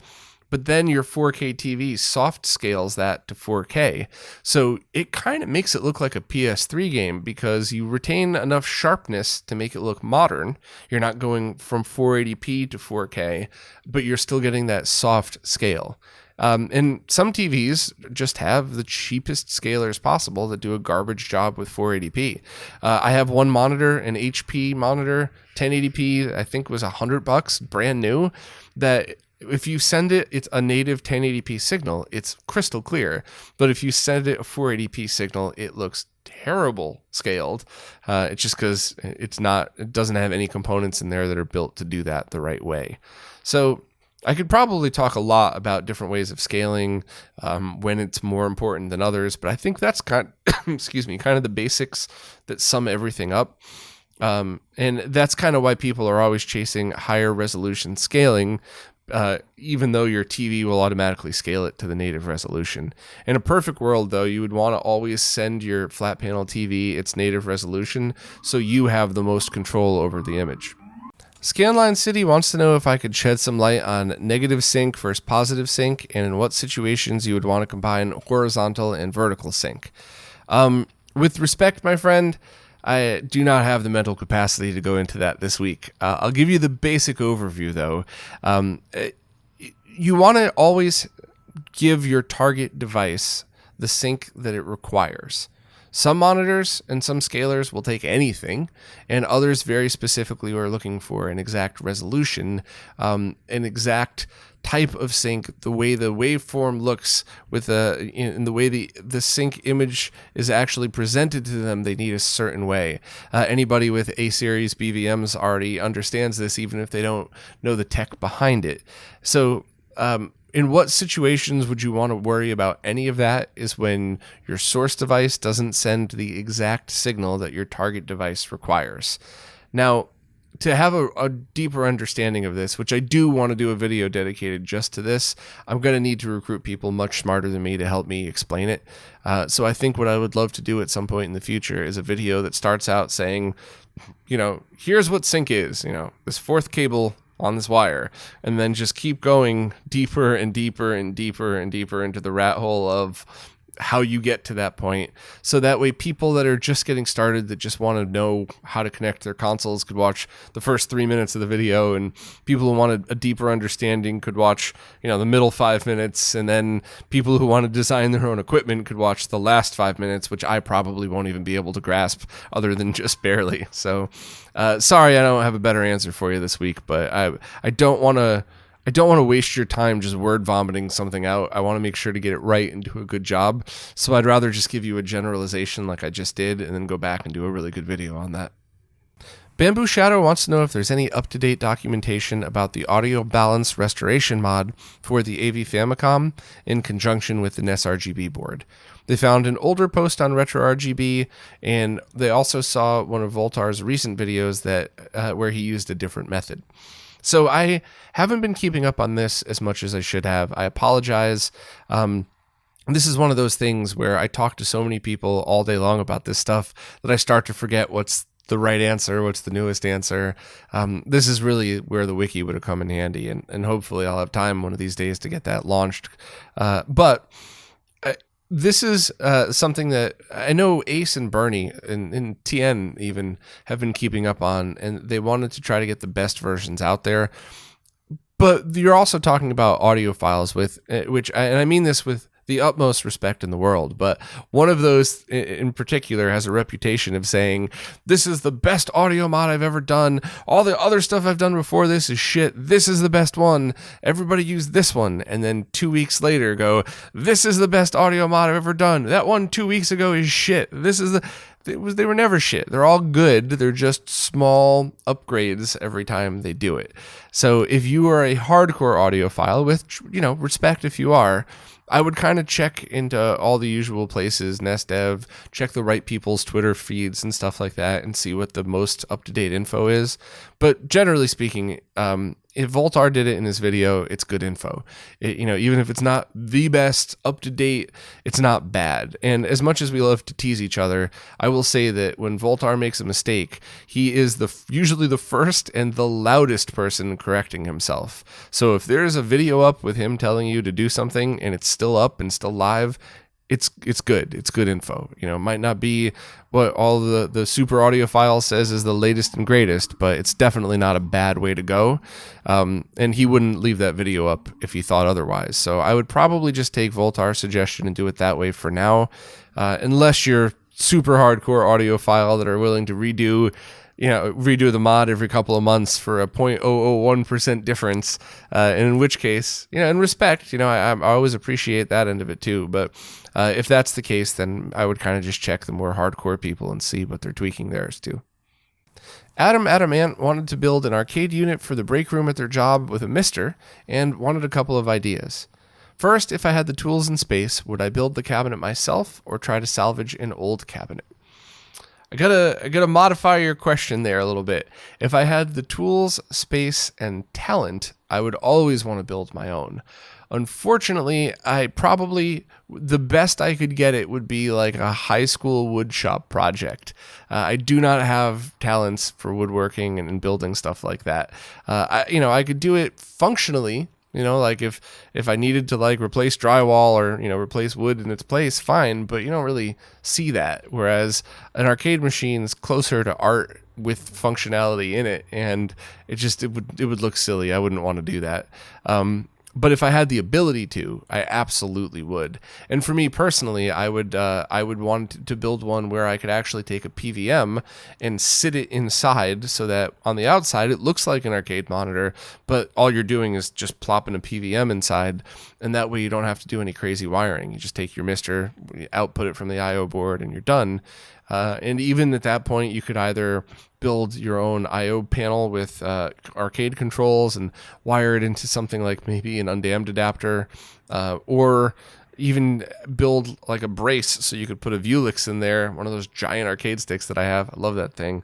But then your 4K TV soft scales that to 4K. So it kind of makes it look like a PS3 game, because you retain enough sharpness to make it look modern. You're not going from 480p to 4K, but you're still getting that soft scale. And some TVs just have the cheapest scalers possible that do a garbage job with 480p. I have one monitor, an HP monitor, 1080p, I think was $100, brand new, that if you send it, it's a native 1080p signal, it's crystal clear. But if you send it a 480p signal, it looks terrible scaled. It's just because it doesn't have any components in there that are built to do that the right way. So I could probably talk a lot about different ways of scaling when it's more important than others, but I think that's kind of the basics that sum everything up. And that's kind of why people are always chasing higher resolution scaling, even though your TV will automatically scale it to the native resolution. In a perfect world, though, you would want to always send your flat panel TV its native resolution, so you have the most control over the image. Scanline City wants to know if I could shed some light on negative sync versus positive sync, and in what situations you would want to combine horizontal and vertical sync. With respect, my friend, I do not have the mental capacity to go into that this week. I'll give you the basic overview, though. You want to always give your target device the sync that it requires. Some monitors and some scalers will take anything, and others very specifically are looking for an exact resolution, an exact type of sync, the way the waveform looks with in the way the sync image is actually presented to them. They need a certain way. Anybody with A-series BVMs already understands this, even if they don't know the tech behind it. So in what situations would you want to worry about any of that is when your source device doesn't send the exact signal that your target device requires. Now, to have a deeper understanding of this, which I do want to do a video dedicated just to this, I'm going to need to recruit people much smarter than me to help me explain it. So I think what I would love to do at some point in the future is a video that starts out saying, here's what sync is, this fourth cable on this wire, and then just keep going deeper and deeper and deeper and deeper into the rat hole of how you get to that point. So that way people that are just getting started, that just want to know how to connect their consoles, could watch the first 3 minutes of the video, and people who wanted a deeper understanding could watch, the middle 5 minutes, and then people who want to design their own equipment could watch the last 5 minutes, which I probably won't even be able to grasp other than just barely. So sorry, I don't have a better answer for you this week, but I don't want to waste your time just word vomiting something out. I want to make sure to get it right and do a good job. So I'd rather just give you a generalization like I just did, and then go back and do a really good video on that. Bamboo Shadow wants to know if there's any up-to-date documentation about the audio balance restoration mod for the AV Famicom in conjunction with the NES RGB board. They found an older post on RetroRGB, and they also saw one of Voltar's recent videos that where he used a different method. So I haven't been keeping up on this as much as I should have. I apologize. This is one of those things where I talk to so many people all day long about this stuff that I start to forget what's the right answer, what's the newest answer. This is really where the wiki would have come in handy, and hopefully I'll have time one of these days to get that launched. But this is something that I know Ace and Bernie and TN even have been keeping up on, and they wanted to try to get the best versions out there. But you're also talking about audiophiles with which, and I mean this with the utmost respect in the world, but one of those in particular has a reputation of saying, this is the best audio mod I've ever done. All the other stuff I've done before this is shit. This is the best one. Everybody use this one. And then 2 weeks later go, this is the best audio mod I've ever done. That one 2 weeks ago is shit. They were never shit. They're all good. They're just small upgrades every time they do it. So if you are a hardcore audiophile, with, respect if you are, I would kind of check into all the usual places, NestDev, check the right people's Twitter feeds and stuff like that, and see what the most up-to-date info is. But generally speaking, if Voltar did it in his video, it's good info. Even if it's not the best up-to-date, it's not bad. And as much as we love to tease each other, I will say that when Voltar makes a mistake, he is usually the first and the loudest person correcting himself. So if there's a video up with him telling you to do something and it's still up and still live, it's good. It's good info. It might not be what all the super audiophile says is the latest and greatest, but it's definitely not a bad way to go. And he wouldn't leave that video up if he thought otherwise. So I would probably just take Voltar's suggestion and do it that way for now, unless you're super hardcore audiophile that are willing to redo the mod every couple of months for a 0.001% difference, and in which case, in respect, I always appreciate that end of it too. But if that's the case, then I would kind of just check the more hardcore people and see what they're tweaking theirs to. Adam Adamant wanted to build an arcade unit for the break room at their job with a mister, and wanted a couple of ideas. First, if I had the tools and space, would I build the cabinet myself or try to salvage an old cabinet? I gotta modify your question there a little bit. If I had the tools, space, and talent, I would always want to build my own. Unfortunately, the best I could get it would be like a high school woodshop project. I do not have talents for woodworking and building stuff like that. I could do it functionally. Like if I needed to replace drywall or, replace wood in its place, fine, but you don't really see that. Whereas an arcade machine's closer to art with functionality in it, and it would look silly. I wouldn't want to do that. But if I had the ability to, I absolutely would. And for me personally, I would want to build one where I could actually take a PVM and sit it inside so that on the outside it looks like an arcade monitor, but all you're doing is just plopping a PVM inside, and that way you don't have to do any crazy wiring. You just take your Mister, output it from the I/O board, and you're done. And even at that point, you could either build your own I/O panel with arcade controls and wire it into something like maybe an undammed adapter, or even build like a brace so you could put a Vuelix in there, one of those giant arcade sticks that I have. I love that thing.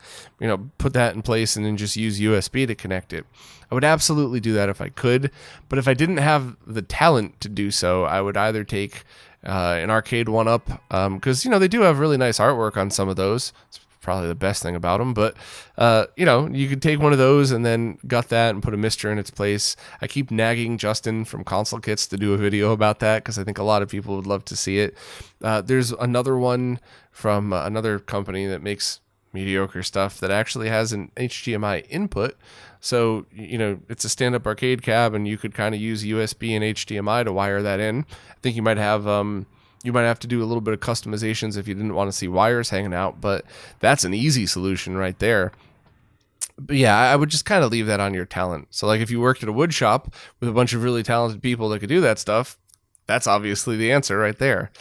Put that in place and then just use USB to connect it. I would absolutely do that if I could, but if I didn't have the talent to do so, I would either take an arcade one-up, because they do have really nice artwork on some of those. It's probably the best thing about them. But, you could take one of those and then gut that and put a mister in its place. I keep nagging Justin from Console Kits to do a video about that because I think a lot of people would love to see it. There's another one from another company that makes mediocre stuff that actually has an HDMI input. So, it's a stand-up arcade cab, and you could kind of use USB and HDMI to wire that in. I think you might have to do a little bit of customizations if you didn't want to see wires hanging out, but that's an easy solution right there. But yeah, I would just kind of leave that on your talent. So like if you worked at a wood shop with a bunch of really talented people that could do that stuff, that's obviously the answer right there.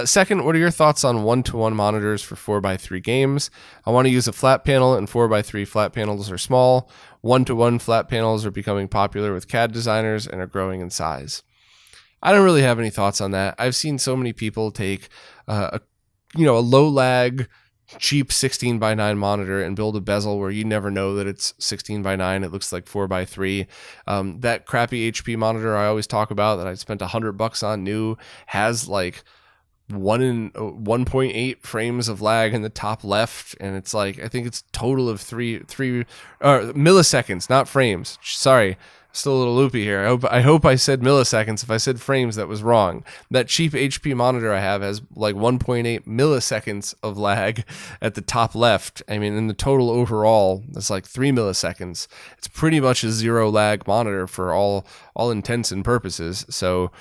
Second, what are your thoughts on 1-to-1 monitors for 4x3 games? I want to use a flat panel, and 4x3 flat panels are small. 1-to-1 flat panels are becoming popular with CAD designers and are growing in size. I don't really have any thoughts on that. I've seen so many people take a low lag, cheap 16:9 monitor and build a bezel where you never know that it's 16:9. It looks like 4x3. That crappy HP monitor I always talk about that I spent $100 on new has like 1.8 frames of lag in the top left, and it's like I think it's total of three milliseconds, not frames. Sorry. Still a little loopy here. I hope I said milliseconds. If I said frames, that was wrong. That cheap HP monitor I have has like 1.8 milliseconds of lag at the top left. I mean, in the total overall, it's like 3 milliseconds. It's pretty much a zero lag monitor for all intents and purposes. So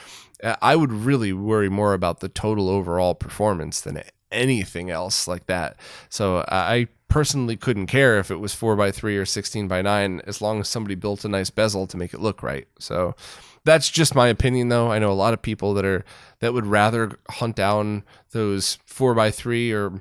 I would really worry more about the total overall performance than anything else like that. So I personally couldn't care if it was 4x3 or 16:9 as long as somebody built a nice bezel to make it look right. So that's just my opinion, though. I know a lot of people that would rather hunt down those 4x3 or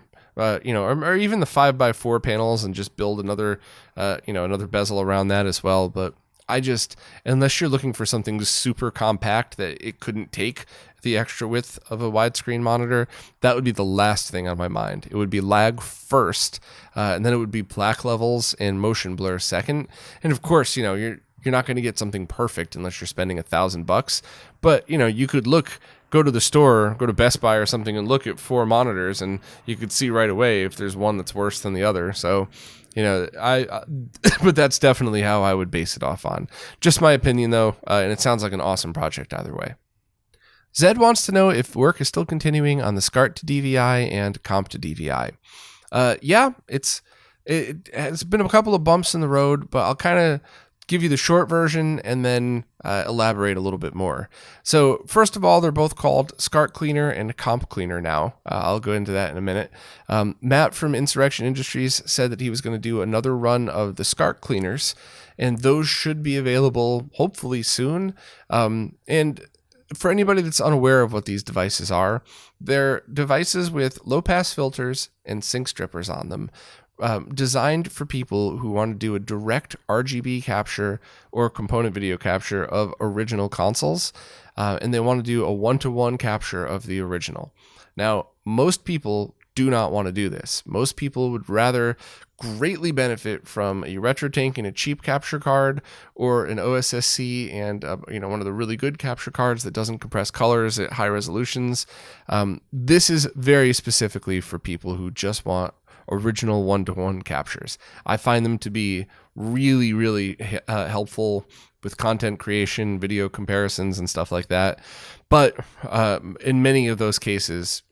even the 5x4 panels and just build another bezel around that as well. But unless you're looking for something super compact that it couldn't take the extra width of a widescreen monitor, that would be the last thing on my mind. It would be lag first, and then it would be black levels and motion blur second. And of course, you're not going to get something perfect unless you're spending $1,000. But you could go to the store, go to Best Buy or something, and look at 4 monitors, and you could see right away if there's one that's worse than the other. So. But that's definitely how I would base it off on. Just my opinion, though, and it sounds like an awesome project either way. Zed wants to know if work is still continuing on the SCART to DVI and Comp to DVI. It has been a couple of bumps in the road, but I'll kind of give you the short version and then elaborate a little bit more. So first of all, they're both called SCART Cleaner and Comp Cleaner now. I'll go into that in a minute. Matt from Insurrection Industries said that he was going to do another run of the SCART Cleaners, and those should be available hopefully soon. And for anybody that's unaware of what these devices are, they're devices with low-pass filters and sync strippers on them, designed for people who want to do a direct RGB capture or component video capture of original consoles, and they want to do a 1-to-1 capture of the original. Now, most people do not want to do this. Most people would rather greatly benefit from a RetroTank and a cheap capture card, or an OSSC and one of the really good capture cards that doesn't compress colors at high resolutions. This is very specifically for people who just want original 1-to-1 captures. I find them to be really, really helpful with content creation, video comparisons, and stuff like that. But in many of those cases,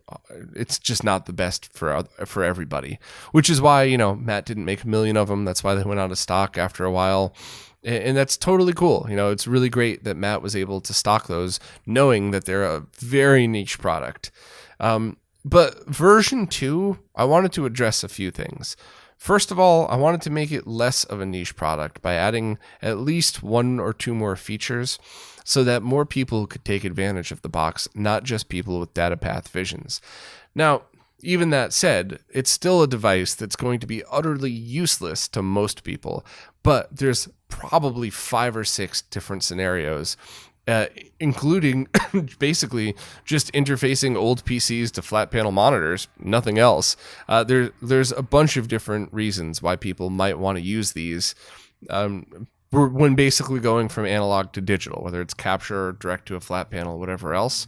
it's just not the best for everybody, which is why, Matt didn't make a million of them. That's why they went out of stock after a while. And that's totally cool. It's really great that Matt was able to stock those, knowing that they're a very niche product. But version 2, I wanted to address a few things. First of all, I wanted to make it less of a niche product by adding at least 1 or 2 more features so that more people could take advantage of the box, not just people with data path visions. Now, even that said, it's still a device that's going to be utterly useless to most people, but there's probably 5 or 6 different scenarios, including basically just interfacing old PCs to flat panel monitors, nothing else. There's a bunch of different reasons why people might want to use these when basically going from analog to digital, whether it's capture or direct to a flat panel, whatever else.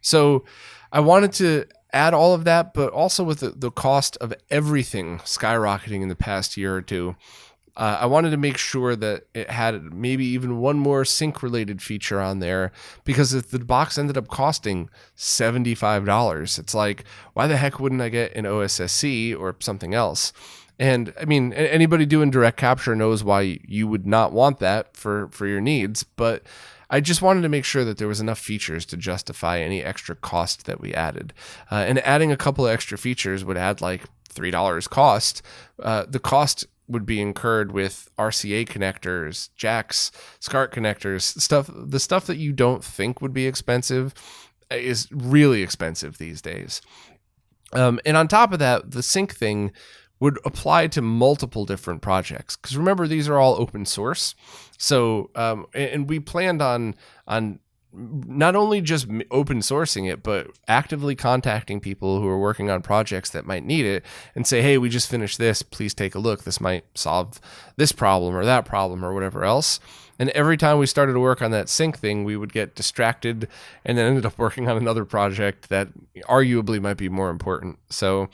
So I wanted to add all of that, but also with the cost of everything skyrocketing in the past year or two, I wanted to make sure that it had maybe even one more sync-related feature on there, because if the box ended up costing $75, it's like, why the heck wouldn't I get an OSSC or something else? And I mean, anybody doing direct capture knows why you would not want that for your needs, but I just wanted to make sure that there was enough features to justify any extra cost that we added. And adding a couple of extra features would add like $3 cost. The cost would be incurred with RCA connectors, jacks, SCART connectors, the stuff that you don't think would be expensive is really expensive these days. And on top of that, the sync thing would apply to multiple different projects. Because remember, these are all open source. So, and we planned on not only just open sourcing it, but actively contacting people who are working on projects that might need it and say, hey, we just finished this, please take a look. This might solve this problem or that problem or whatever else. And every time we started to work on that sync thing, we would get distracted and then ended up working on another project that arguably might be more important. So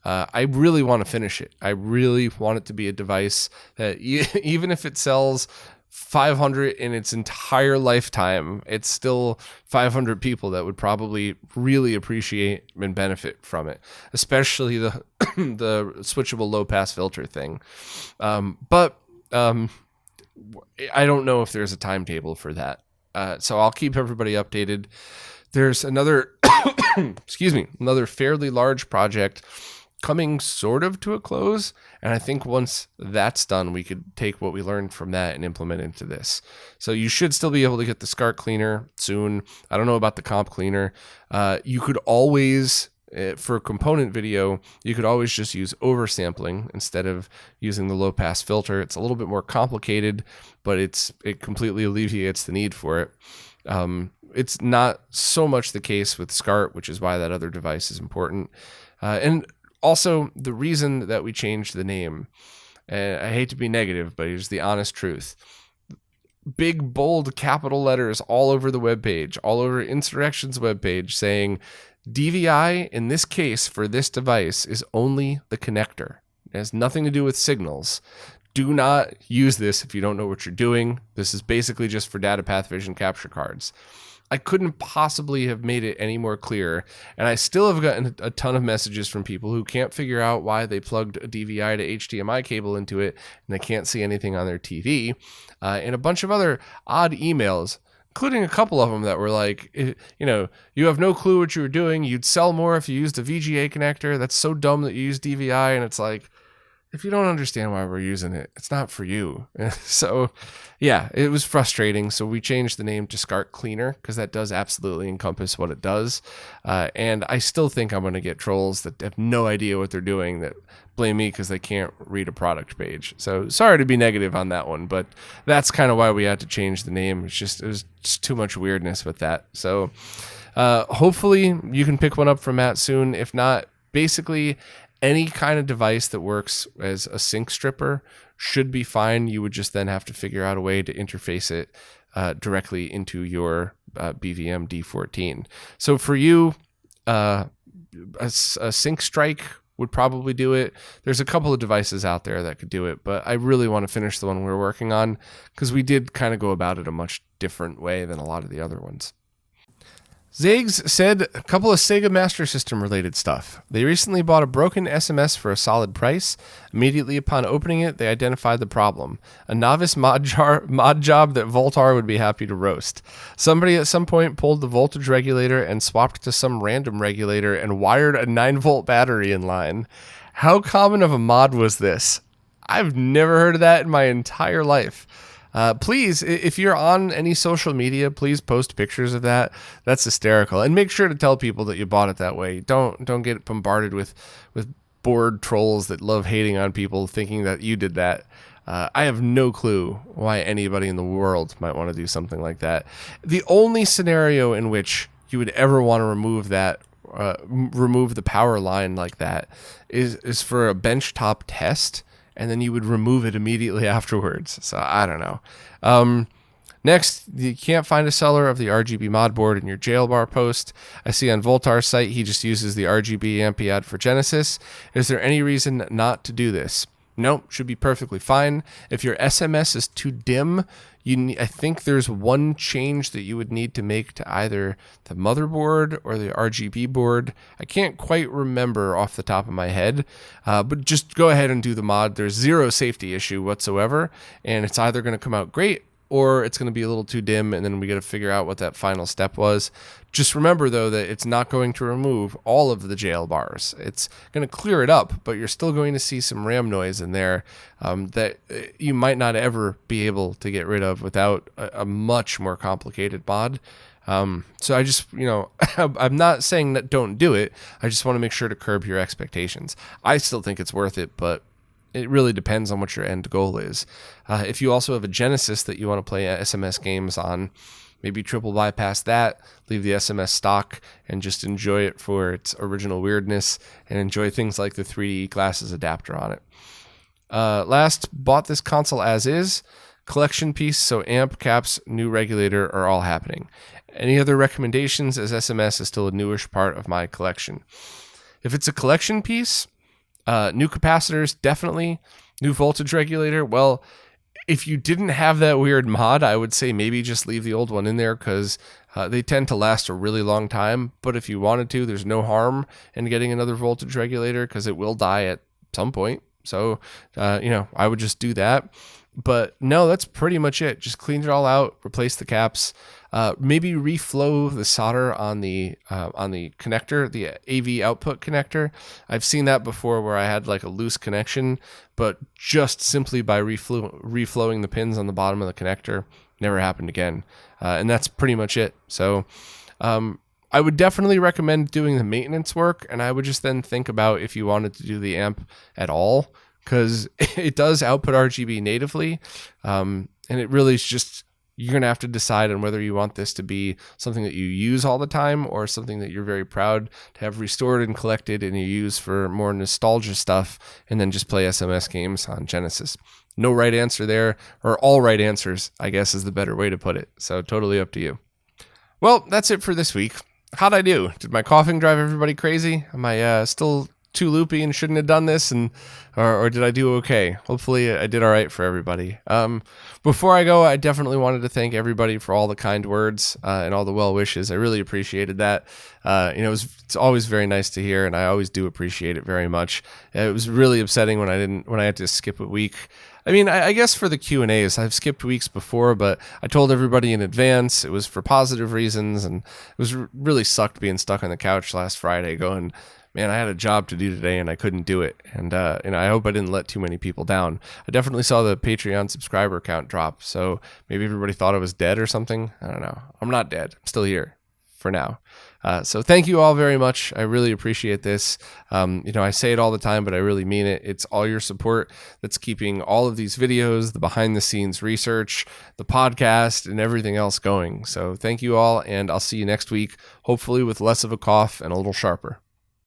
I really want to finish it. I really want it to be a device that even if it sells 500 in its entire lifetime, it's still 500 people that would probably really appreciate and benefit from it, especially the the switchable low pass filter thing. But I don't know if there's a timetable for that. So I'll keep everybody updated. There's another another fairly large project coming sort of to a close, and I think once that's done, we could take what we learned from that and implement into this. So you should still be able to get the SCART cleaner soon. I don't know about the comp cleaner. You could always, for component video, you could always just use oversampling instead of using the low pass filter. It's a little bit more complicated, but it completely alleviates the need for it. It's not so much the case with SCART, which is why that other device is important. And also, the reason that we changed the name, and I hate to be negative, but here's the honest truth. Big, bold, capital letters all over the webpage, all over Insurrection's webpage, saying DVI, in this case, for this device, is only the connector. It has nothing to do with signals. Do not use this if you don't know what you're doing. This is basically just for data path vision capture cards. I couldn't possibly have made it any more clear, and I still have gotten a ton of messages from people who can't figure out why they plugged a DVI to HDMI cable into it and they can't see anything on their TV, and a bunch of other odd emails, including a couple of them that were like, you have no clue what you were doing. You'd sell more if you used a VGA connector. That's so dumb that you use DVI. And it's like, if you don't understand why we're using it, it's not for you. So yeah, it was frustrating. So we changed the name to SCART Cleaner because that does absolutely encompass what it does. And I still think I'm going to get trolls that have no idea what they're doing that blame me because they can't read a product page. So sorry to be negative on that one, but that's kind of why we had to change the name. It was just too much weirdness with that. So hopefully you can pick one up from Matt soon. If not, basically any kind of device that works as a sync stripper should be fine. You would just then have to figure out a way to interface it directly into your BVM D14. So for you, a sync strike would probably do it. There's a couple of devices out there that could do it, but I really want to finish the one we're working on because we did kind of go about it a much different way than a lot of the other ones. Zags said a couple of Sega Master System related stuff. They recently bought a broken SMS for a solid price. Immediately upon opening it, they identified the problem. A novice mod job that Voltar would be happy to roast. Somebody at some point pulled the voltage regulator and swapped to some random regulator and wired a 9-volt battery in line. How common of a mod was this? I've never heard of that in my entire life. Please, if you're on any social media, please post pictures of that. That's hysterical. And make sure to tell people that you bought it that way. Don't get bombarded with bored trolls that love hating on people thinking that you did that. I have no clue why anybody in the world might want to do something like that. The only scenario in which you would ever want to remove that, remove the power line like that is for a benchtop test, and then you would remove it immediately afterwards. So I don't know. Next, you can't find a seller of the RGB mod board in your jailbar post. I see on Voltar's site he just uses the RGB amp he had for Genesis. Is there any reason not to do this? Nope, should be perfectly fine. If your SMS is too dim, I think there's one change that you would need to make to either the motherboard or the RGB board. I can't quite remember off the top of my head, but just go ahead and do the mod. There's zero safety issue whatsoever, and it's either going to come out great or it's going to be a little too dim, and then we got to figure out what that final step was. Just remember, though, that it's not going to remove all of the jail bars. It's going to clear it up, but you're still going to see some RAM noise in there that you might not ever be able to get rid of without a much more complicated mod. So I just, I'm not saying that don't do it. I just want to make sure to curb your expectations. I still think it's worth it, but it really depends on what your end goal is. If you also have a Genesis that you want to play SMS games on, maybe triple bypass that, leave the SMS stock, and just enjoy it for its original weirdness, and enjoy things like the 3D glasses adapter on it. Last, bought this console as is. Collection piece, so amp, caps, new regulator are all happening. Any other recommendations, as SMS is still a newish part of my collection? If it's a collection piece, new capacitors, definitely. New voltage regulator, well, if you didn't have that weird mod, I would say maybe just leave the old one in there because they tend to last a really long time. But if you wanted to, there's no harm in getting another voltage regulator because it will die at some point. So, I would just do that. But no, that's pretty much it. Just clean it all out, replace the caps, maybe reflow the solder on the connector, the AV output connector. I've seen that before where I had like a loose connection, but just simply by reflowing the pins on the bottom of the connector, never happened again. And that's pretty much it. So I would definitely recommend doing the maintenance work, and I would just then think about if you wanted to do the amp at all, because it does output RGB natively, and it really is just, you're going to have to decide on whether you want this to be something that you use all the time or something that you're very proud to have restored and collected and you use for more nostalgia stuff, and then just play SMS games on Genesis. No right answer there, or all right answers, I guess is the better way to put it. So totally up to you. Well, that's it for this week. How'd I do? Did my coughing drive everybody crazy? Am I still too loopy and shouldn't have done this, or did I do okay? Hopefully I did all right for everybody. Before I go, I definitely wanted to thank everybody for all the kind words and all the well wishes. I really appreciated that. It's always very nice to hear, and I always do appreciate it very much. It was really upsetting when I had to skip a week. I mean, I guess for the Q&As, I've skipped weeks before, but I told everybody in advance. It was for positive reasons, and it was really sucked being stuck on the couch last Friday going, man, I had a job to do today and I couldn't do it. And I hope I didn't let too many people down. I definitely saw the Patreon subscriber count drop. So maybe everybody thought I was dead or something. I don't know. I'm not dead. I'm still here for now. So thank you all very much. I really appreciate this. I say it all the time, but I really mean it. It's all your support that's keeping all of these videos, the behind the scenes research, the podcast, and everything else going. So thank you all, and I'll see you next week, hopefully with less of a cough and a little sharper.